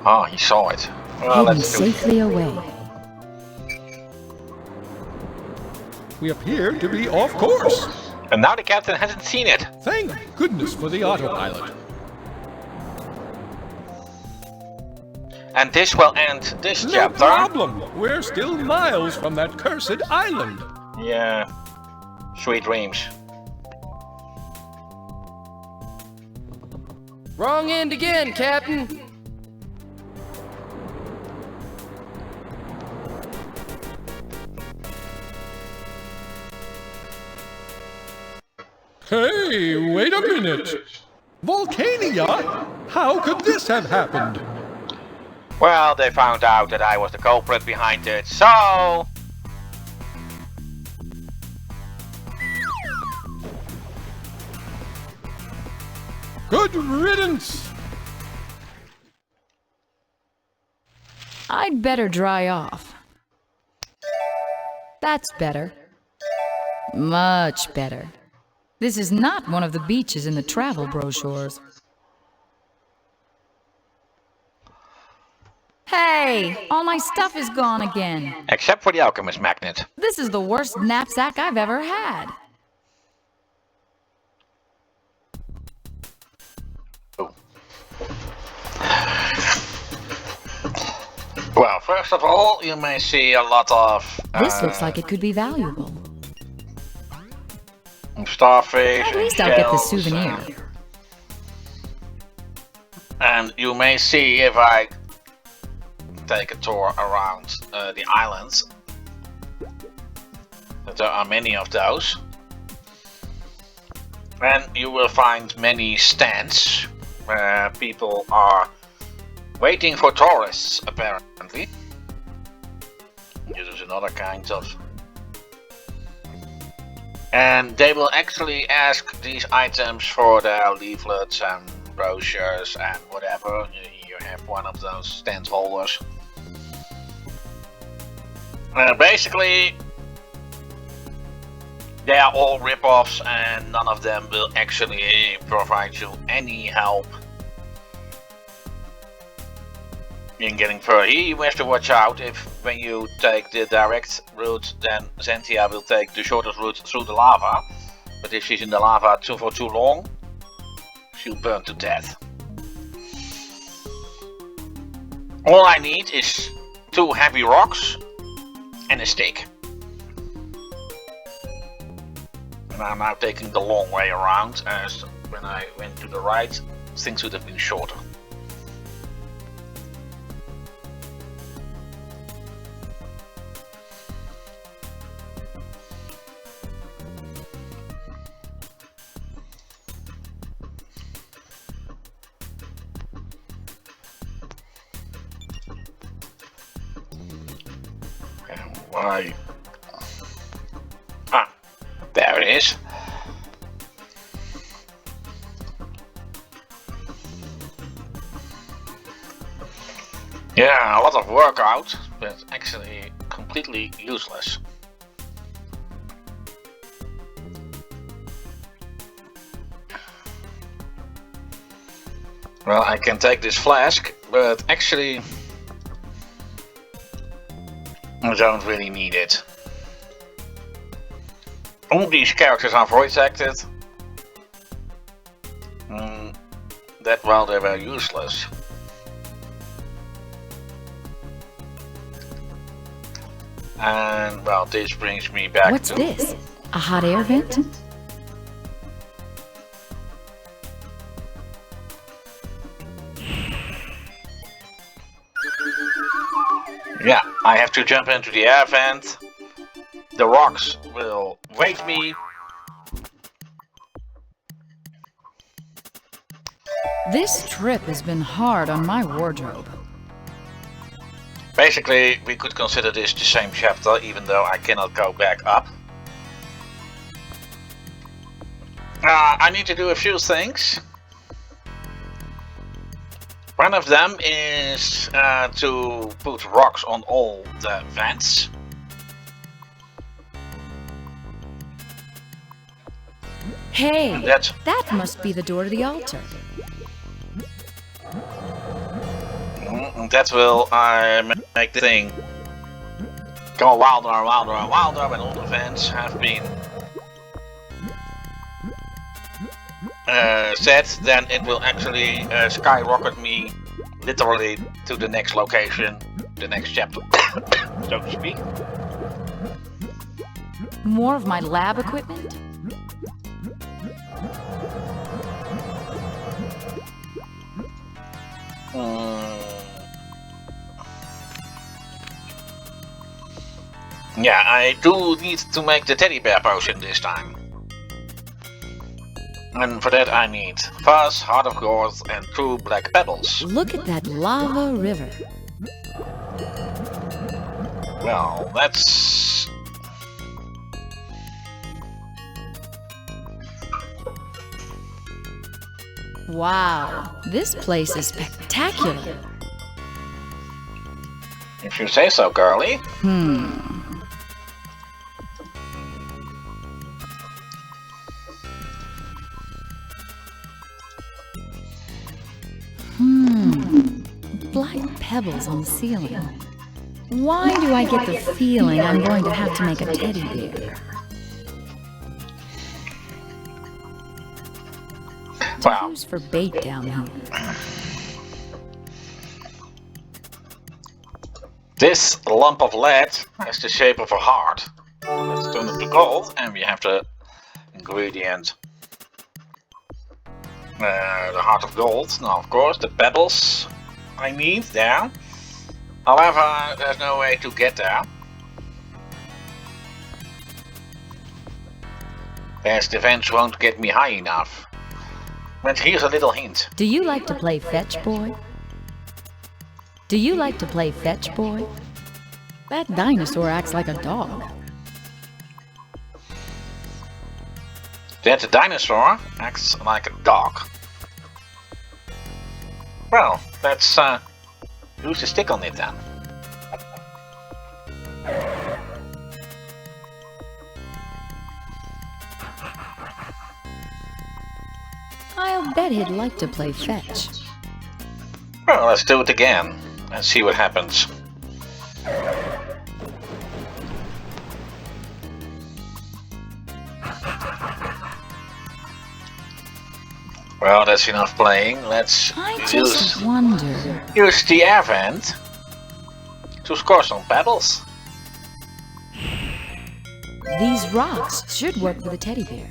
Oh, he saw it. Well, Hidden let's do it. safely away. We appear to be off course. And now the captain hasn't seen it. Thank goodness for the autopilot. And this will end this No chapter. problem. We're still miles from that cursed island. Yeah. Sweet dreams. Wrong end again, Captain. Hey, wait a minute. Volcania? How could this have happened? Well, they found out that I was the culprit behind it, so... Good riddance. I'd better dry off. That's better. Much better. This is not one of the beaches in the travel brochures. Hey, all my stuff is gone again. Except for the alchemist magnet. This is the worst knapsack I've ever had. Well, first of all, you may see a lot of... This looks like it could be valuable. starfish. At least and I'll get the shells, souvenir. And you may see if I take a tour around the islands that there are many of those. And you will find many stands where people are waiting for tourists, apparently. This is another kind of... And they will actually ask these items for their leaflets and brochures and whatever. You have one of those stand holders. Basically, they are all rip-offs and none of them will actually provide you any help. in getting further. You have to watch out if when you take the direct route, then Zanthia will take the shortest route through the lava. But if she's in the lava for too long, she'll burn to death. All I need is 2 heavy rocks and a stick. And I'm now taking the long way around, as when I went to the right, things would have been shorter. Why? Ah, there it is. Yeah, a lot of workout, but actually completely useless. Well, I can take this flask, but actually I don't really need it. All these characters are voice acted. That while they were useless. And well, this brings me back What's to... this? A hot air vent? Yeah, I have to jump into the air vent. The rocks will wait me. This trip has been hard on my wardrobe. Basically, we could consider this the same chapter, even though I cannot go back up. I need to do a few things. One of them is to put rocks on all the vents. Hey, That must be the door to the altar. That will make the thing go wilder and wilder and wilder when all the vents have been set. Then it will actually skyrocket me literally to the next location, the next chapter, so to speak. More of my lab equipment? Yeah, I do need to make the teddy bear potion this time. And for that I need fuzz, heart of gold, and 2 black pebbles. Look at that lava river. Well, that's... Wow, this place is spectacular. If you say so, girlie. Black pebbles on the ceiling. Why do I get the feeling I'm going to have to make a teddy bear? Wow. Who's for bait down here? This lump of lead has the shape of a heart. Let's turn it to gold, and we have the ingredient. The heart of gold. Now, of course, the pebbles I need there. However, there's no way to get there. As the vents won't get me high enough. But here's a little hint. Do you like to play fetch, boy? Do you like to play fetch, boy? That dinosaur acts like a dog. That dinosaur acts like a dog. Well, let's use the stick on it then. I'll bet he'd like to play fetch. Well, let's do it again. and see what happens. Well, that's enough playing. Let's wonder. use the air vent to score some pebbles. These rocks should work for the teddy bear.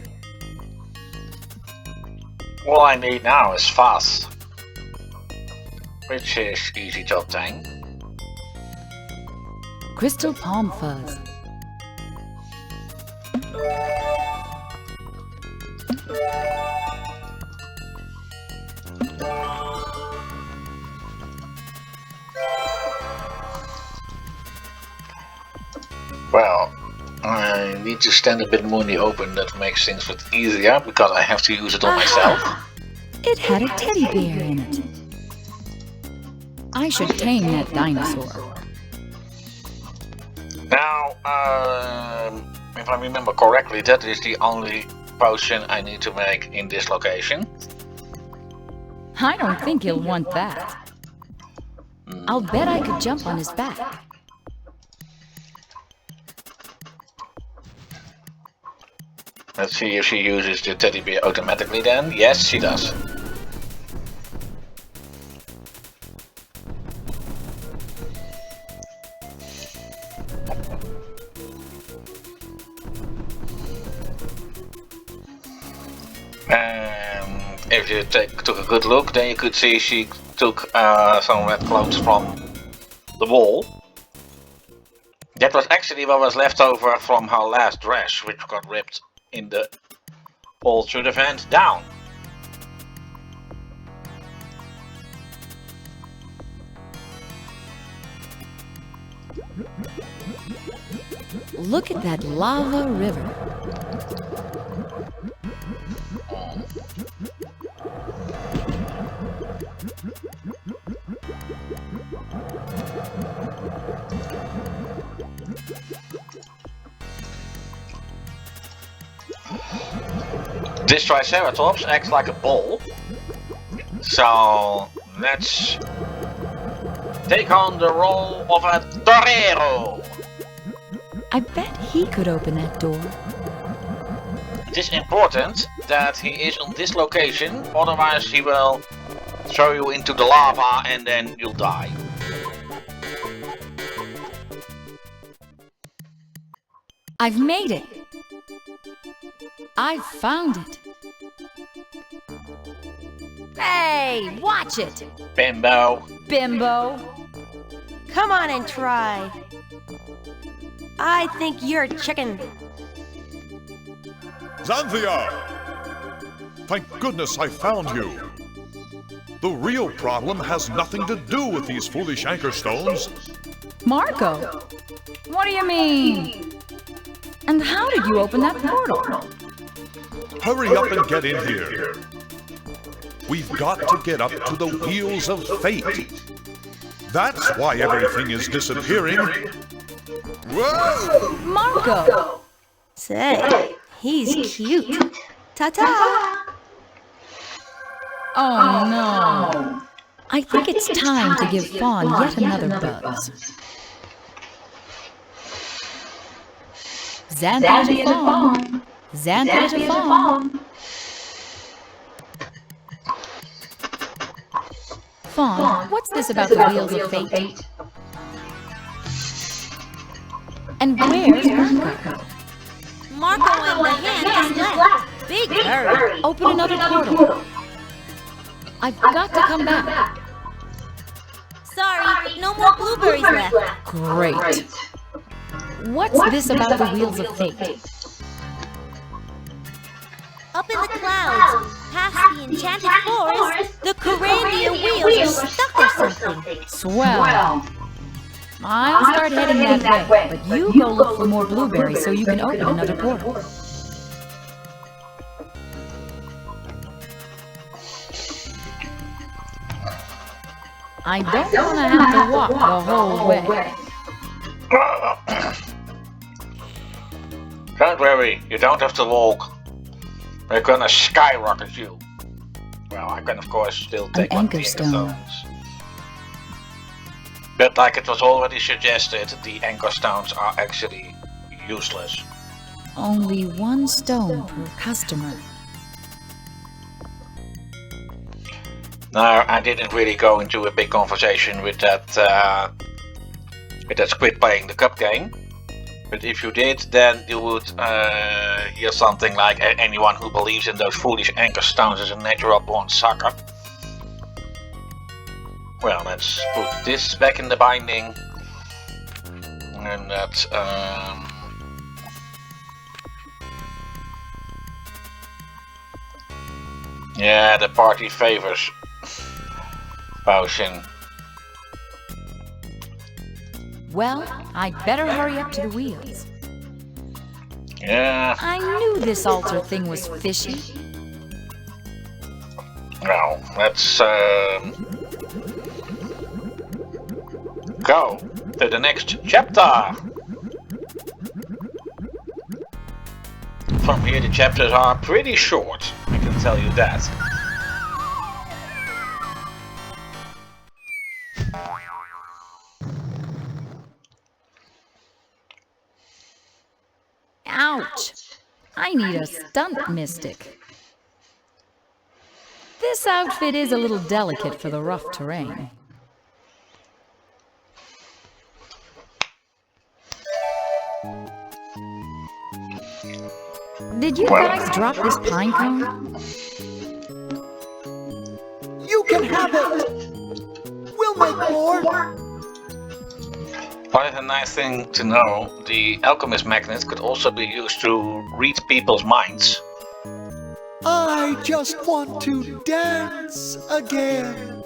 All I need now is fuzz, which is easy to obtain. Crystal palm fuzz. Well, I need to stand a bit more in the open. That makes things a bit easier because I have to use it on myself. It had a teddy bear in it. I should tame that dinosaur. Now, if I remember correctly, that is the only potion I need to make in this location. I don't think he'll want that. I'll bet I could jump on his back. Let's see if she uses the teddy bear automatically then. Yes, she does. If you took a good look, then you could see she took some red clothes from the wall. That was actually what was left over from her last dress, which got ripped in the all through the vent down. Look at that lava river. This Triceratops acts like a ball, so let's take on the role of a torero. I bet he could open that door. It is important that he is on this location, otherwise he will throw you into the lava and then you'll die. I've made it. I've found it. Hey, watch it! Bimbo. Bimbo. Come on and try. I think you're chicken. Zanthia! Thank goodness I found you. The real problem has nothing to do with these foolish anchor stones. Marco, what do you mean? And how did you open that portal? Hurry up and get in here. We've got to get up to the wheels of fate. That's why everything is disappearing. Whoa! Marco! Say, he's cute. Ta-ta! Oh no. I think it's time to give Fawn yet another buzz. Zanthia to Fawn. Zanthia to Fawn. Fawn, what's this about the wheels of fate? And where's Marco? Marco and the hand is left. Big hurry. Open another portal. I've got to come back. Sorry, no more blueberries left. Great. What's this about the wheels of fate? Up in the clouds, past the enchanted forest, the Kyrandia wheels are stuck or something. Swell. I'll start heading that way, but you go look for more blueberries so you can open another portal. I don't want to have to walk the whole way. Don't worry, you don't have to walk. We're gonna skyrocket you. Well, I can of course still take one of the anchor stone. stones. But like it was already suggested, the anchor stones are actually useless. Only 1 stone per customer. Now, I didn't really go into a big conversation with that squid playing the cup game. But if you did, then you would hear something like anyone who believes in those foolish anchor stones is a natural born sucker. Well, let's put this back in the binding. And that's yeah, the party favors potion. Well, I'd better hurry up to the wheels. Yeah. I knew this altar thing was fishy. Now, let's go to the next chapter. From here the chapters are pretty short, I can tell you that. Ouch! I need a stunt mystic. This outfit is a little delicate for the rough terrain. Did you guys drop this pine cone? You can have it! We'll make more! Quite a nice thing to know, the alchemist magnet could also be used to read people's minds. I just want to dance again.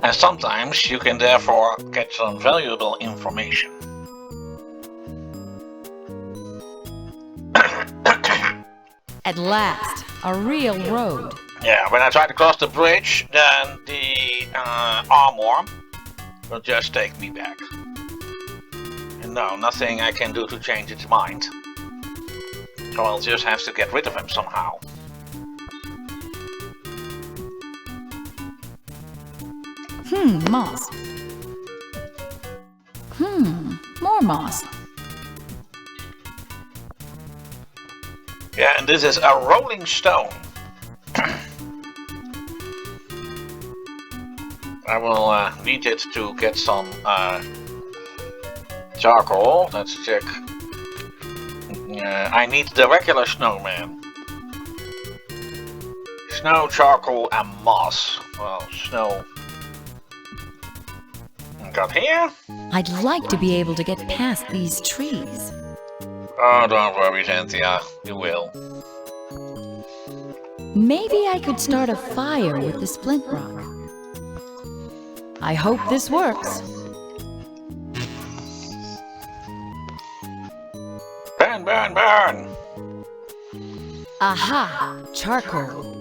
And sometimes you can therefore get some valuable information. At last, a real road. Yeah, when I try to cross the bridge, then the armor will just take me back. And no, nothing I can do to change its mind. So I'll just have to get rid of him somehow. Moss. More moss. Yeah, and this is a rolling stone. I will need it to get some charcoal. Let's check. I need the regular snowman. Snow, charcoal, and moss. Well, snow. Got here? I'd like to be able to get past these trees. Oh, don't worry, Zanthia. You will. Maybe I could start a fire with the splint rock. I hope this works. Burn, burn, burn! Aha! Charcoal.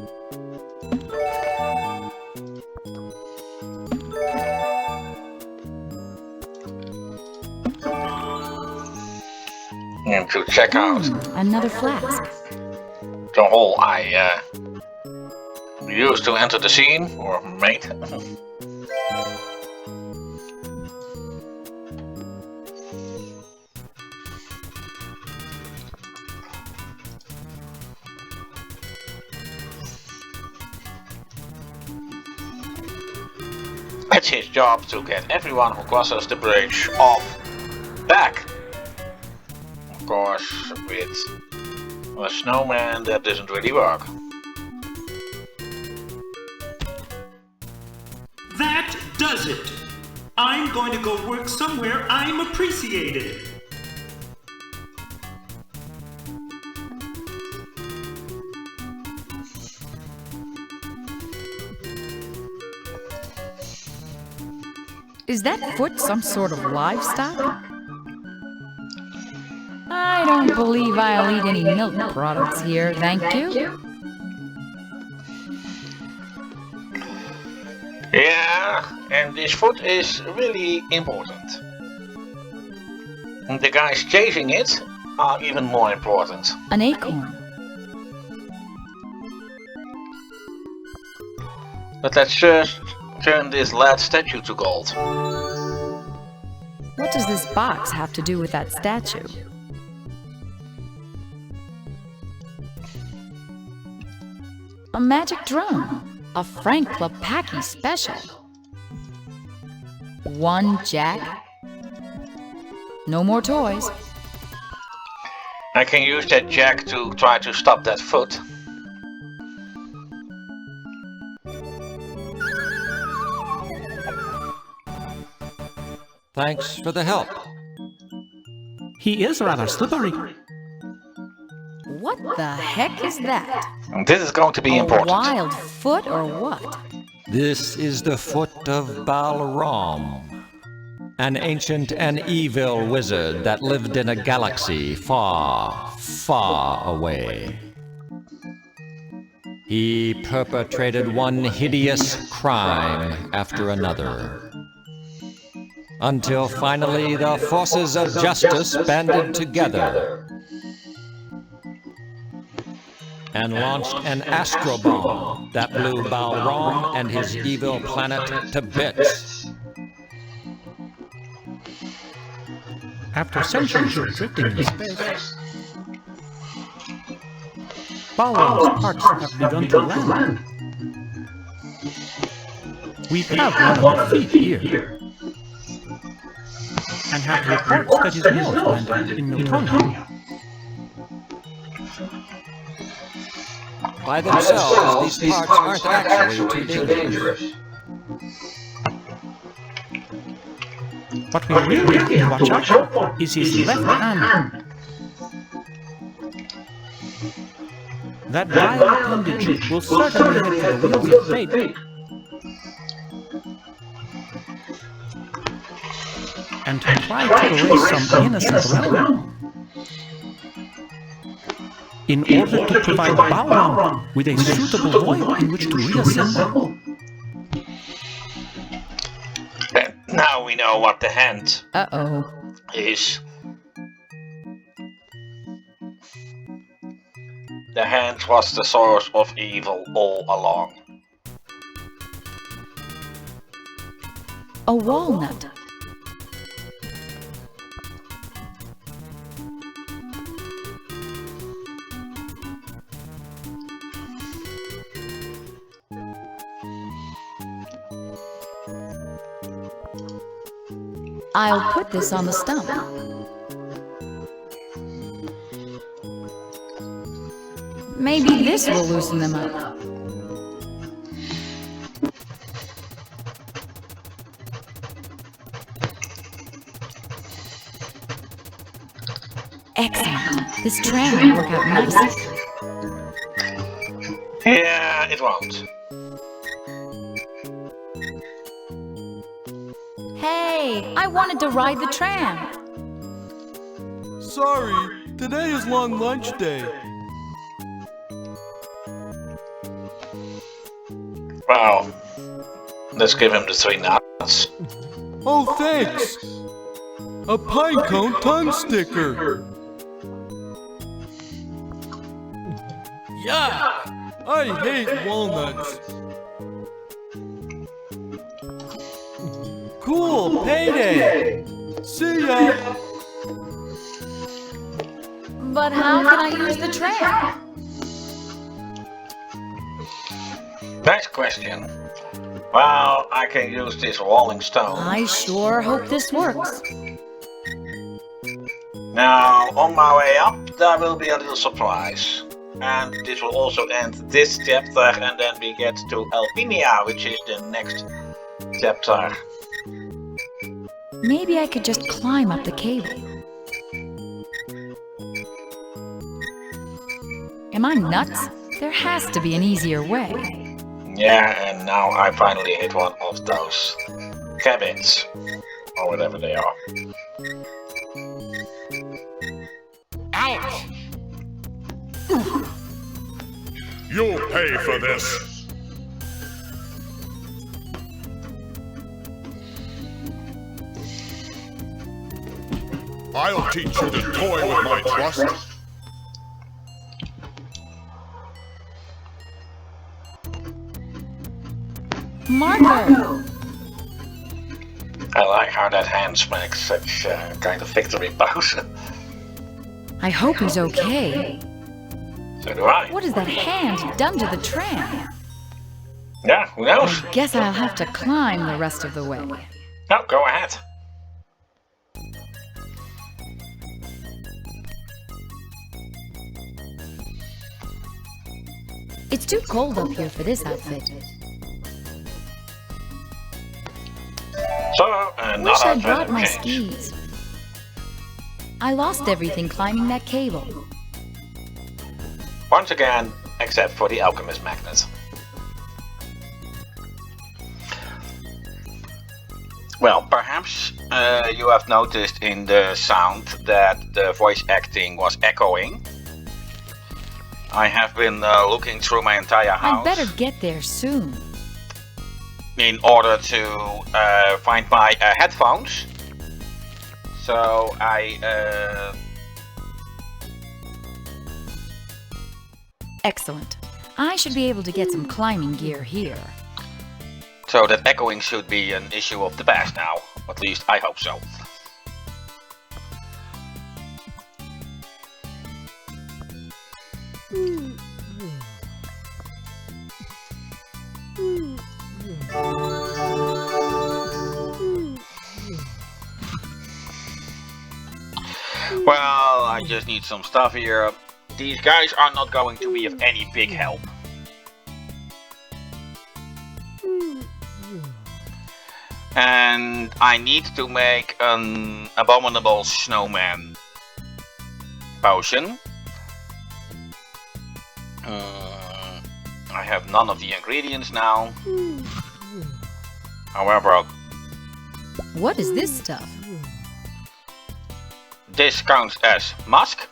And to check out Another flask. the hole I used to enter the scene, or made. It's his job to get everyone who crosses the bridge off back. Of course, with a snowman that doesn't really work. That does it. I'm going to go work somewhere I'm appreciated. Is that foot some sort of livestock? I don't believe I'll eat any milk products here, thank you. Yeah, and this foot is really important. And the guys chasing it are even more important. An acorn. But let's first turn this lead statue to gold. What does this box have to do with that statue? A magic drum. A Frank Klepacki special. 1 jack. No more toys. I can use that jack to try to stop that foot. Thanks for the help. He is rather slippery. What the heck is that? This is going to be important. A wild foot or what? This is the foot of Balram, an ancient and evil wizard that lived in a galaxy far, far away. He perpetrated one hideous crime after another, until finally the forces of justice banded together and launched an astrobomb that blew Balram and his evil planet to bits. After centuries of drifting in space, Balram's parts have begun to land. We have one of the feet here, and have reports that his nails landed in Volcania. By themselves, these parts aren't actually too dangerous. What we really have to watch out for is his left hand. That vile appendage will certainly head for the wheels of fate. And try to erase some innocent realm, in order to provide Balram with a suitable void in which to reassemble. Now we know what the hand is. The hand was the source of evil all along. A walnut. I'll put this on the stump. Maybe this will loosen them up. Excellent. This tram will work out nicely. Yeah, it won't. Hey, I wanted to ride the tram. Sorry, today is long lunch day. Well, let's give him the 3 nuts. Oh, thanks. A pine cone tongue sticker. Yuck! I hate walnuts. Cool, payday! See ya! But how can I use the tram? Next question. Well, I can use this rolling stone. I sure hope this works. Now, on my way up, there will be a little surprise. And this will also end this chapter, and then we get to Alpinia, which is the next chapter. Maybe I could just climb up the cable. Am I nuts? There has to be an easier way. Yeah, and now I finally hit one of those cabins, or whatever they are. Ouch! You'll pay for this! I'll teach you to toy with my trust. Marco! I like how that hand makes such kind of victory pose. I hope he's okay. So do I. What has that hand done to the tram? Yeah, who knows? I guess I'll have to climb the rest of the way. No, go ahead. It's too cold up here for this outfit. So, Wish I another brought my change. skis. I lost everything climbing that cable. Once again, except for the alchemist magnet. Well, perhaps you have noticed in the sound that the voice acting was echoing. I have been looking through my entire house. I'd better get there soon. In order to find my headphones. So I... Excellent. I should be able to get some climbing gear here. So that echoing should be an issue of the past now. At least I hope so. Well, I just need some stuff here. These guys are not going to be of any big help. And I need to make an abominable snowman potion. I have none of the ingredients now. However, what is this stuff? This counts as musk.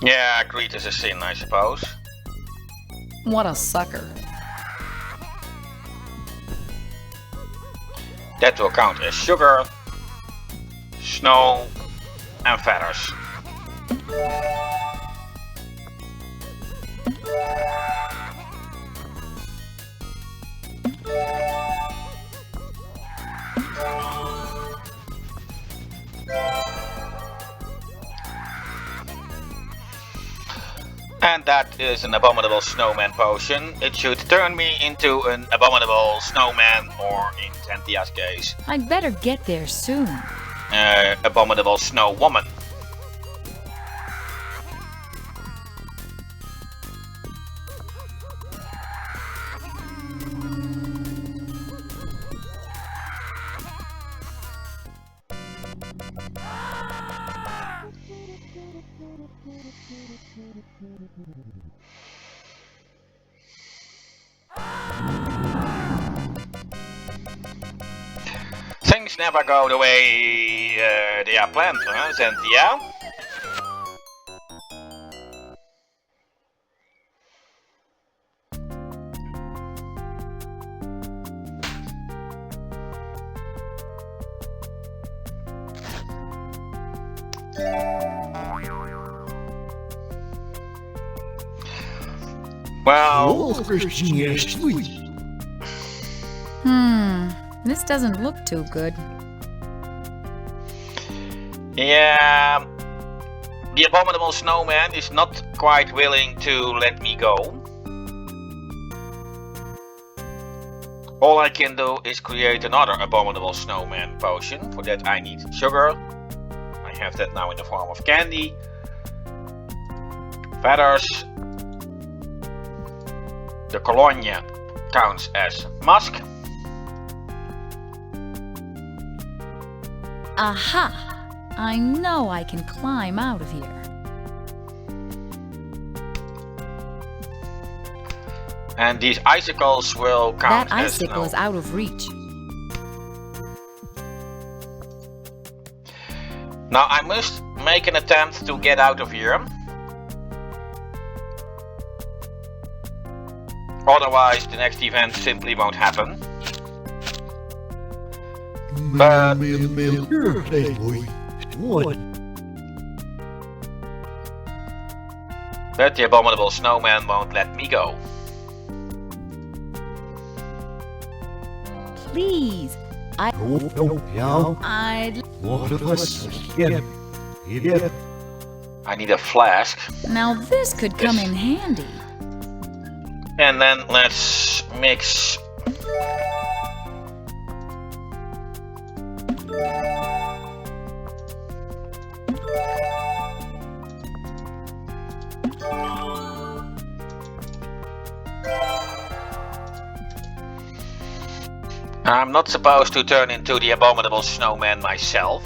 Yeah, greed is a sin, I suppose. What a sucker. That will count as sugar, snow, and feathers. And that is an abominable snowman potion. It should turn me into an abominable snowman, or in Zanthia's case, I'd better get there soon. abominable snow woman. Things never go the way they are planned, huh, Zanthia? Well, this doesn't look too good. yeah, the abominable snowman is not quite willing to let me go. All I can do is create another abominable snowman potion. For that I need sugar. I have that now in the form of candy, feathers. The colonia counts as musk. Aha! I know I can climb out of here. And these icicles will count That as icicle snow. is out of reach. Now I must make an attempt to get out of here. Otherwise the next event simply won't happen. But Hey, boy. What? but the abominable snowman won't let me go. Please. Yeah. I'd... What of us? Yeah. I need a flask. Now this could come in handy. And then let's mix. I'm not supposed to turn into the abominable snowman myself.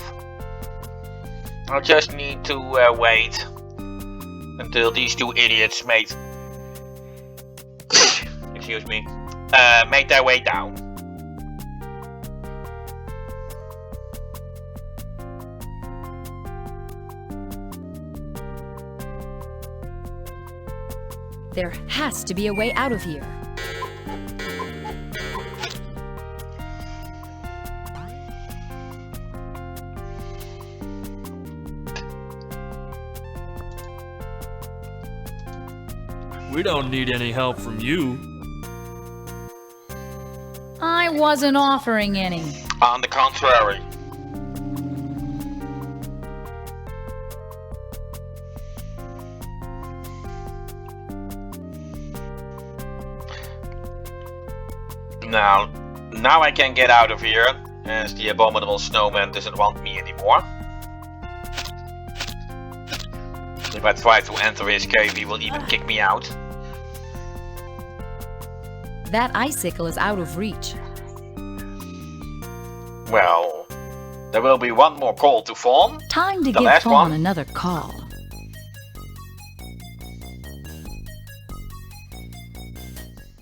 I just need to wait until these two idiots made excuse me, made their way down. There has to be a way out of here. We don't need any help from you. I wasn't offering any. On the contrary. Now I can get out of here, as the abominable snowman doesn't want me anymore. If I try to enter his cave, he will even kick me out. That icicle is out of reach. Well, there will be one more call to Fawn. Time to The give last Fawn one. another call.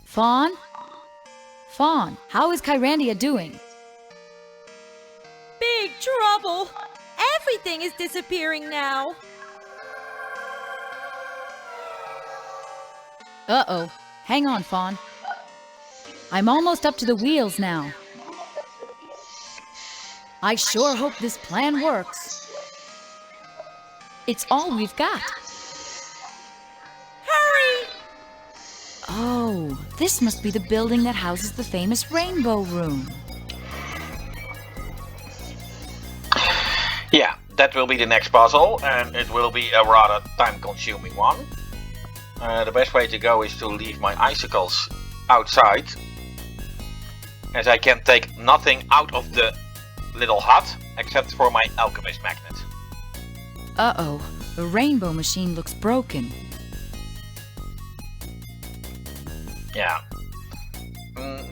Fawn? Fawn, how is Kyrandia doing? Big trouble! Everything is disappearing now. Uh-oh. Hang on, Fawn. I'm almost up to the wheels now. I sure hope this plan works. It's all we've got. Hurry! Oh, this must be the building that houses the famous Rainbow Room. Yeah, that will be the next puzzle, and it will be a rather time-consuming one. The best way to go is to leave my icicles outside, as I can take nothing out of the little hut except for my alchemist magnet. Uh-oh, the rainbow machine looks broken. Yeah.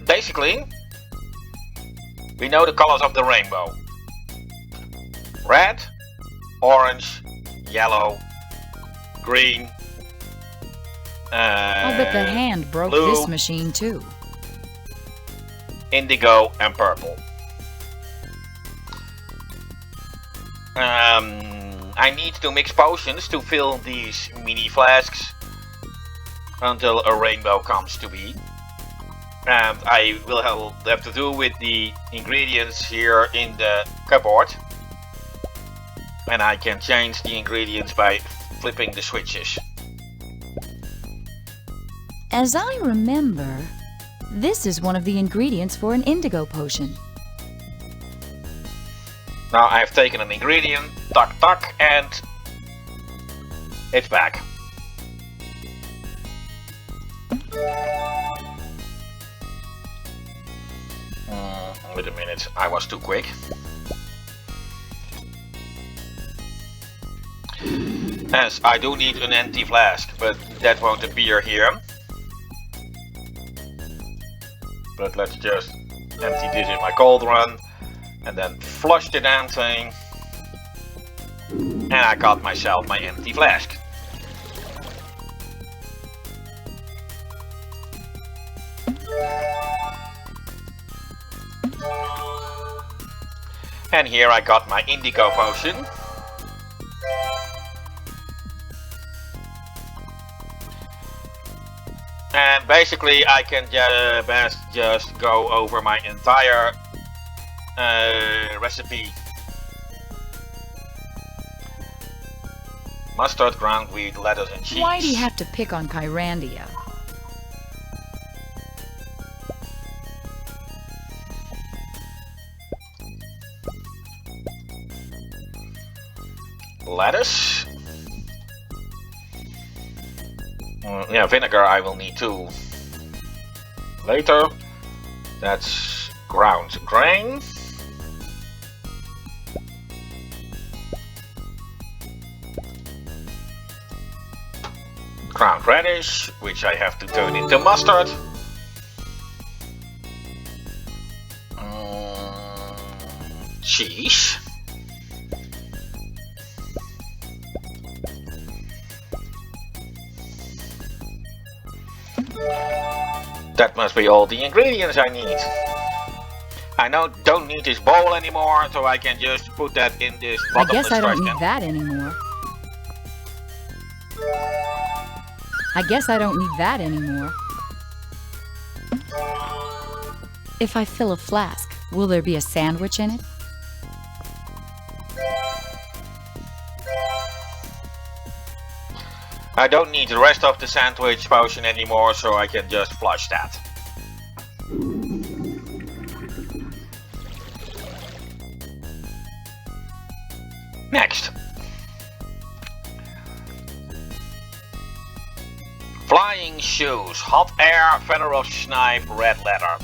Basically, we know the colors of the rainbow. Red, orange, yellow, green. I'll bet the hand broke blue, this machine too. indigo, and purple. I need to mix potions to fill these mini flasks until a rainbow comes to be. And I will have to do with the ingredients here in the cupboard. And I can change the ingredients by flipping the switches. As I remember, this is one of the ingredients for an indigo potion. Now I've taken an ingredient, tuck, and it's back. Wait a minute, I was too quick. Yes, I do need an empty flask, but that won't appear here. But let's just empty this in my cauldron and then flush the damn thing. And I got myself my empty flask. And here I got my indigo potion. And basically I can just go over my entire recipe. Mustard, ground wheat, lettuce and cheese. Why do you have to pick on Kyrandia? Lettuce. Yeah, vinegar I will need too. Later. That's ground grain. Ground radish, which I have to turn into mustard. Cheese. That must be all the ingredients I need. I don't need this bowl anymore, so I can just put that in this bottomless I guess I don't trash need can. that anymore. I guess I don't need that anymore. If I fill a flask, will there be a sandwich in it? I don't need the rest of the sandwich potion anymore, so I can just flush that. Next. Flying shoes, hot air, feather of snipe, red leather.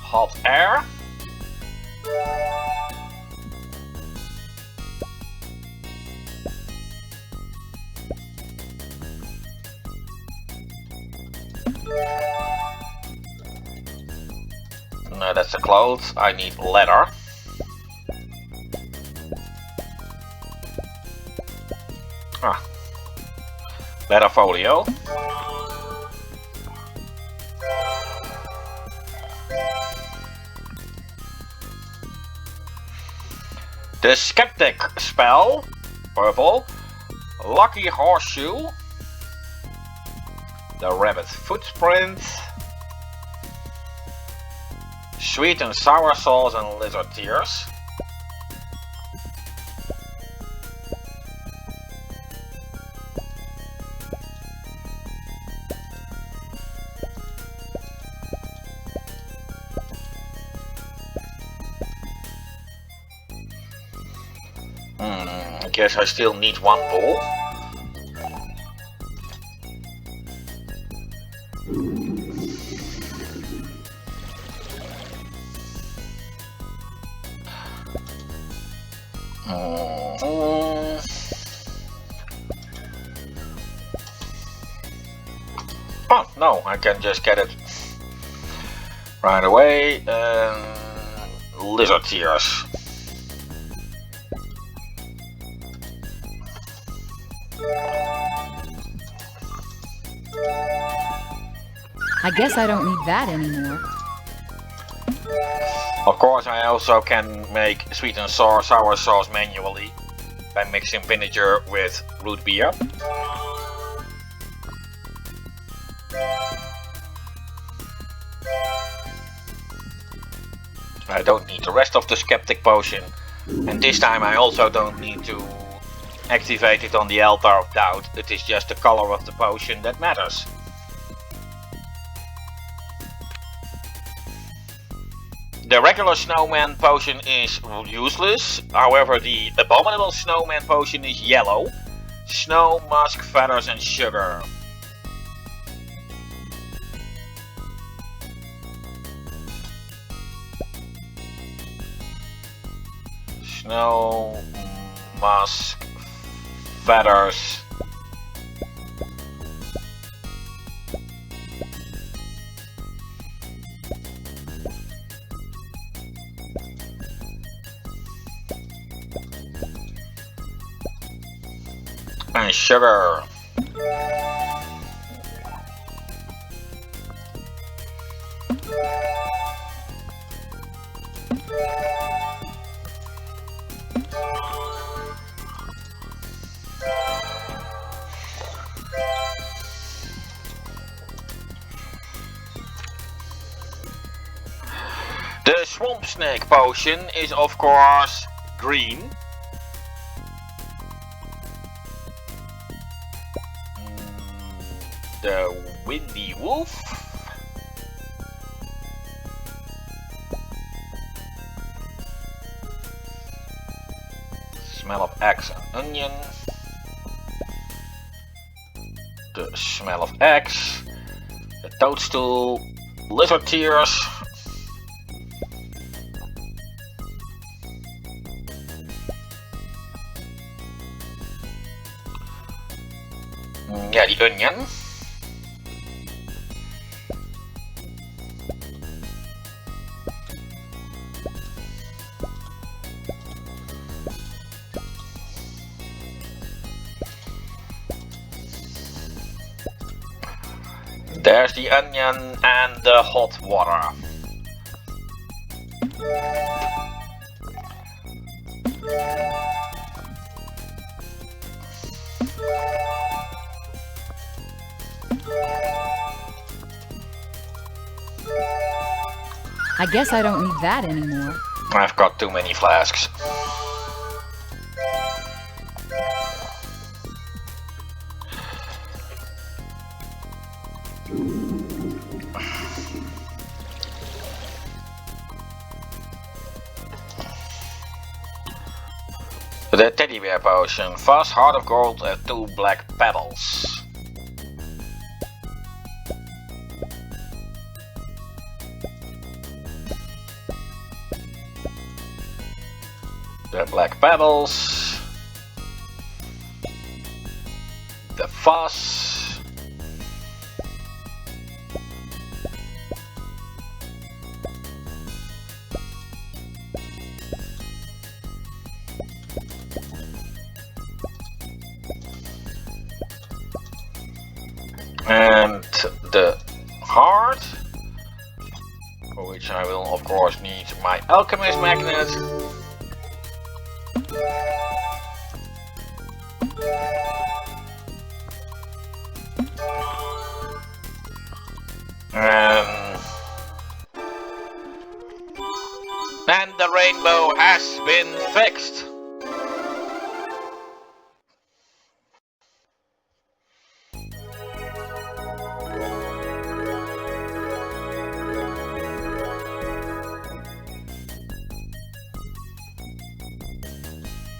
Hot air. No, that's the clothes. I need leather. Leather folio. The Skeptic spell. Purple. Lucky horseshoe. The rabbit footprint. Sweet and sour sauce and lizard tears. I guess I still need one bowl. Oh, no, I can just get it right away. Lizard tears. I guess I don't need that anymore. Of course, I also can make sweet and sour sauce manually by mixing vinegar with root beer. I don't need the rest of the Skeptic potion, and this time I also don't need to activate it on the altar of doubt. It is just the color of the potion that matters. The regular snowman potion is useless, however the abominable snowman potion is yellow. Snow, musk, feathers and sugar. Snow, musk, feathers. And sugar. The swamp snake potion is of course green. The windy wolf. Smell of eggs and onion. The smell of eggs. The toadstool. Lizard tears. Yeah, the onion. There's the onion and the hot water. I guess I don't need that anymore. I've got too many flasks. The teddy bear potion. Fast heart of gold and 2 black petals. The black petals. The fuss. And the heart, for which I will of course need my alchemist magnet. And the rainbow has been fixed.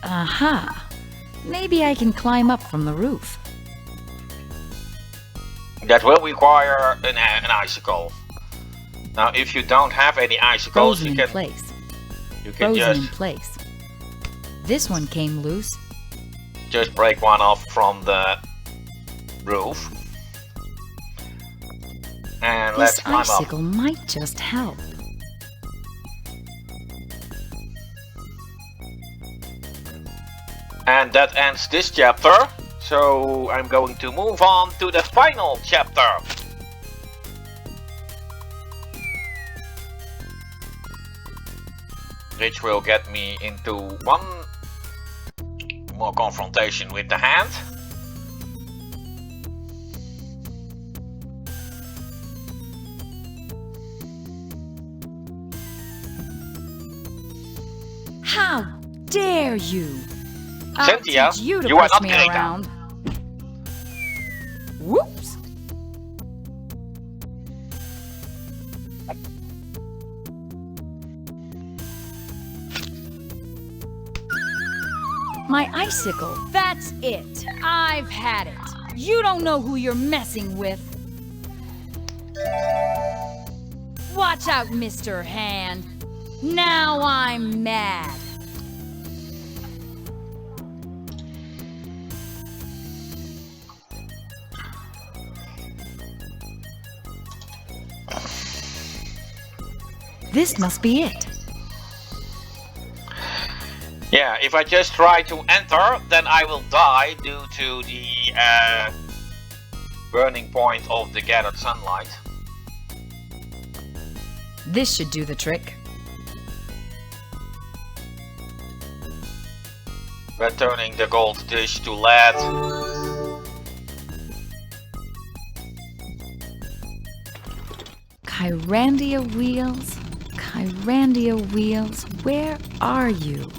Aha! Maybe I can climb up from the roof. That will require an icicle. Now, if you don't have any icicles, Frozen you in place. can Frozen just in place. This one came loose. just break one off from the roof. And let's This climb up. icicle might just help. And that ends this chapter. So I'm going to move on to the final chapter. Which will get me into one more confrontation with the hand. How dare you! Zanthia, I'll teach you to you are push not me Greta. around. Whoops! My icicle, that's it. I've had it. You don't know who you're messing with. Watch out, Mr. Hand. Now I'm mad. This must be it. Yeah, if I just try to enter, then I will die due to the burning point of the gathered sunlight. This should do the trick. Returning the gold dish to lead. Kyrandia wheels, Kyrandia wheels, where are you?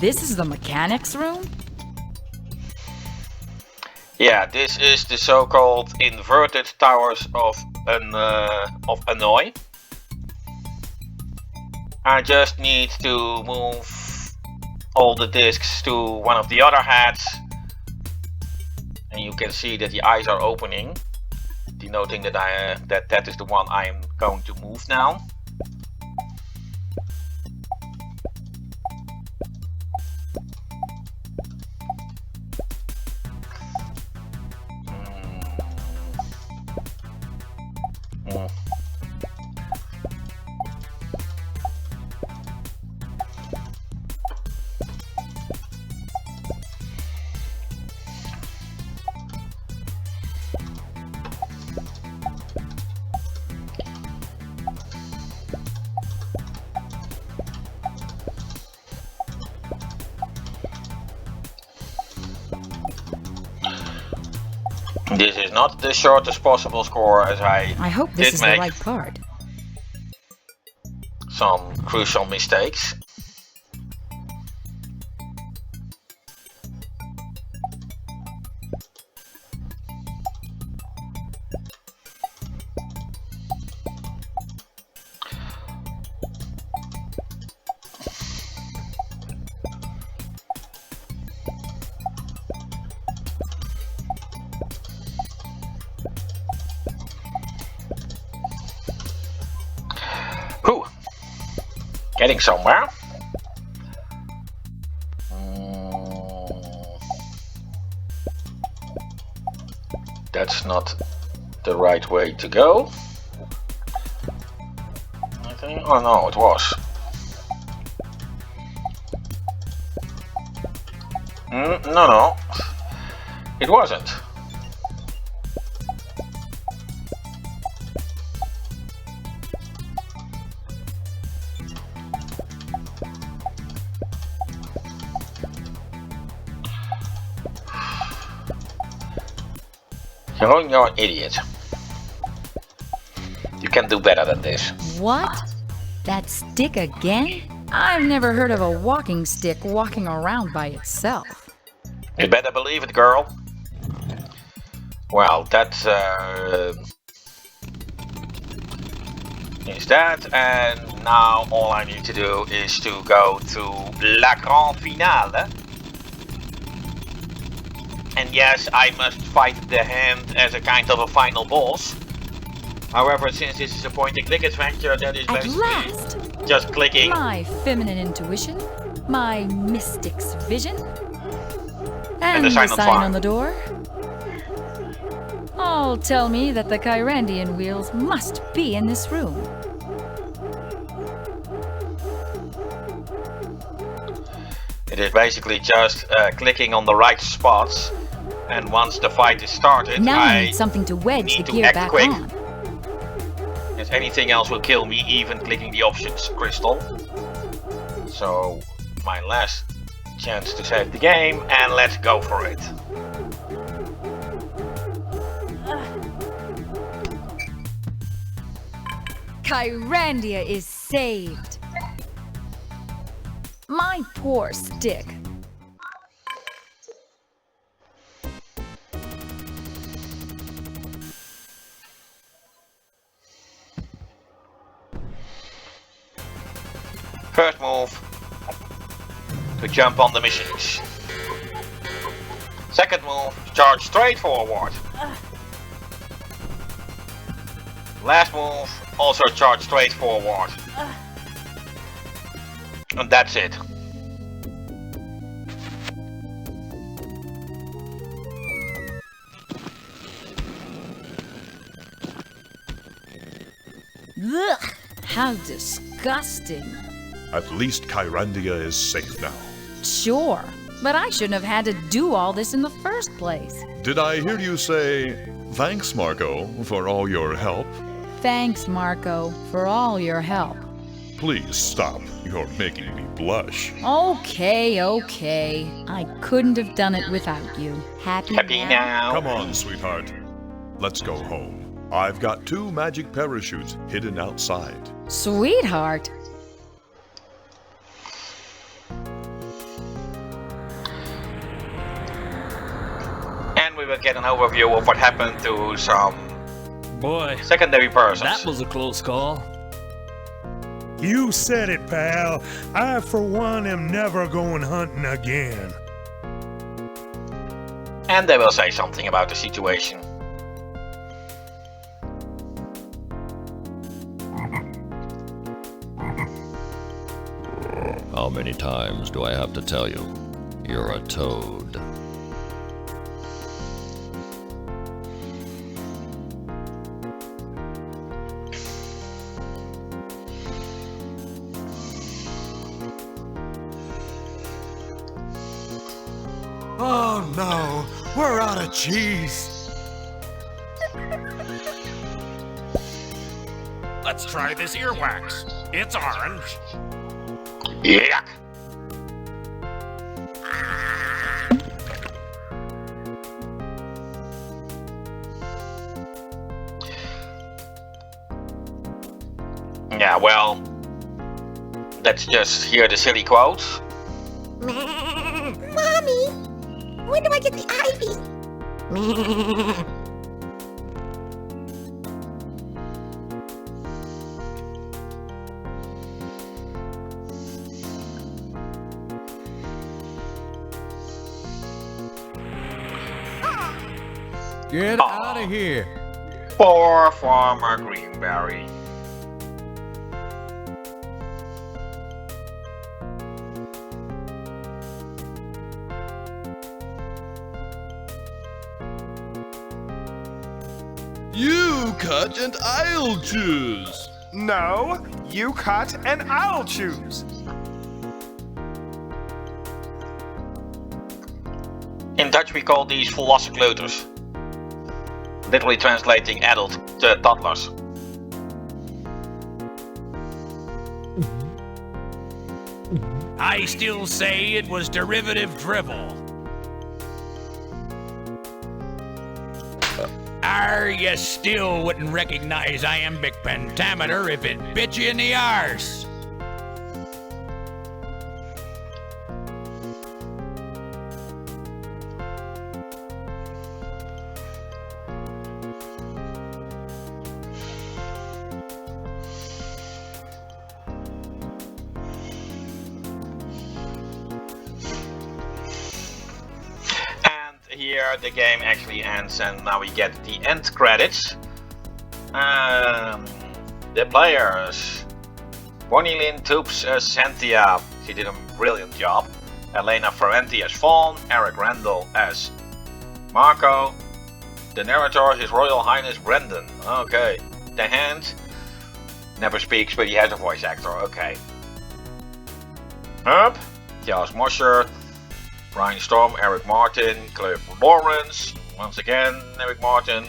This is the mechanics room? Yeah, this is the so-called inverted towers of Annoy. I just need to move all the discs to one of the other heads, and you can see that the eyes are opening, denoting that that is the one I am going to move now. This is not the shortest possible score, as I hope this did is make the right part. some crucial mistakes. Whew. Getting somewhere. That's not the right way to go. I think. Oh no, it was. No, it wasn't. You're an idiot. You can do better than this. What? That stick again? I've never heard of a walking stick walking around by itself. You better believe it, girl. Well, that is that, and now all I need to do is to go to La Grande Finale. And yes, I must fight the hand as a kind of a final boss. However, since this is a point-and-click adventure, that is basically just clicking. My feminine intuition, my mystic's vision, and the sign on the door all tell me that the Kyrandian wheels must be in this room. It is basically just clicking on the right spots, and once the fight is started, now I need something to wedge the gear back quick. on. If anything else will kill me, even clicking the options crystal. So, my last chance to save the game, and let's go for it. Kyrandia is saved. My poor stick. First move, to jump on the machines. Second move, charge straight forward. Last move, also charge straight forward. And that's it. Ugh, how disgusting. At least Kyrandia is safe now. Sure, but I shouldn't have had to do all this in the first place. Did I hear you say, thanks, Marco, for all your help? Thanks, Marco, for all your help. Please stop. You're making me blush. Okay, okay. I couldn't have done it without you. Happy now? Come on, sweetheart. Let's go home. I've got 2 magic parachutes hidden outside. Sweetheart. And we will get an overview of what happened to some secondary persons. That was a close call. You said it, pal. I, for one, am never going hunting again. And they will say something about the situation. How many times do I have to tell you? You're a toad. Oh no, we're out of cheese. Let's try this earwax. It's orange. Yuck. Yeah, well, let's just hear the silly quotes. Mommy, when do I get the ivy? Get out of here. Poor Farmer Greenberry. You cut and I'll choose. No, you cut and I'll choose. In Dutch we call these volwassen kleuters. Literally translating adult toddlers. I still say it was derivative drivel. You still wouldn't recognize iambic pentameter if it bit you in the arse. Here the game actually ends and now we get the end credits. The players: Bonnie Toops as Zanthia, she did a brilliant job. Elena Ferrenti as Fawn, Eric Randall as Marco. The narrator, His Royal Highness Brendan. Okay. The Hand never speaks but he has a voice actor. Okay. Herb, Charles Mosher, Brian Storm, Eric Martin, Cliff Lawrence, once again Eric Martin.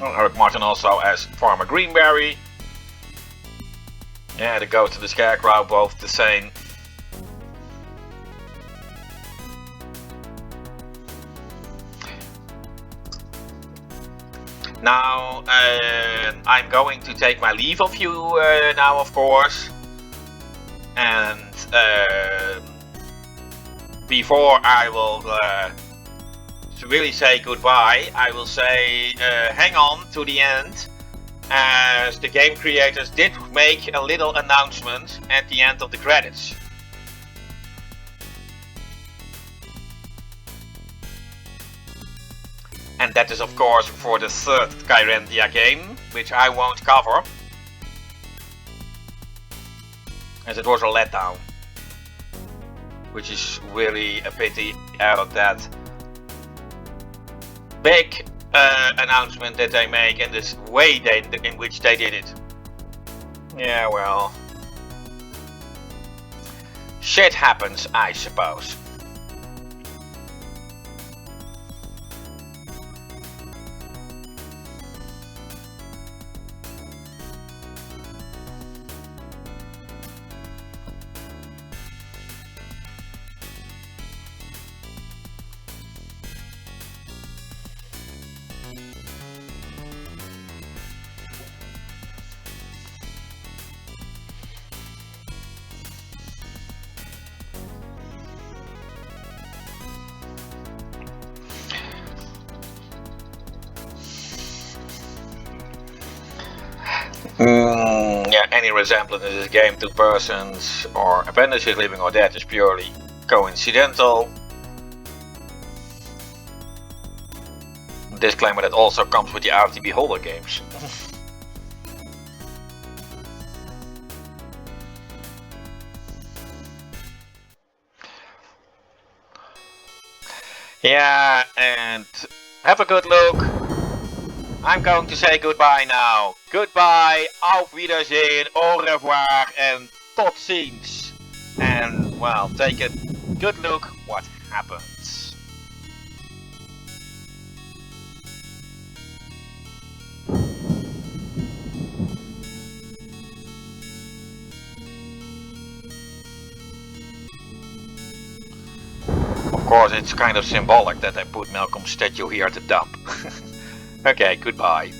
Eric Martin also as Farmer Greenberry. Yeah, the Ghost of the Scarecrow, both the same. Now, I'm going to take my leave of you now, of course. And before I will really say goodbye, I will say hang on to the end, as the game creators did make a little announcement at the end of the credits. And that is of course for the third Kyrandia game, which I won't cover, as it was a letdown. Which is really a pity out of that big announcement that they make and this way in which they did it. Yeah, well, shit happens, I suppose. Yeah, any resemblance in this game to persons or appendages living or dead is purely coincidental. Disclaimer that also comes with the RT Beholder games. Yeah, and have a good look. I'm going to say goodbye now. Goodbye, auf Wiedersehen, au revoir, and tot ziens. And, well, take a good look what happens. Of course, it's kind of symbolic that I put Malcolm's statue here at the dump. Okay, goodbye.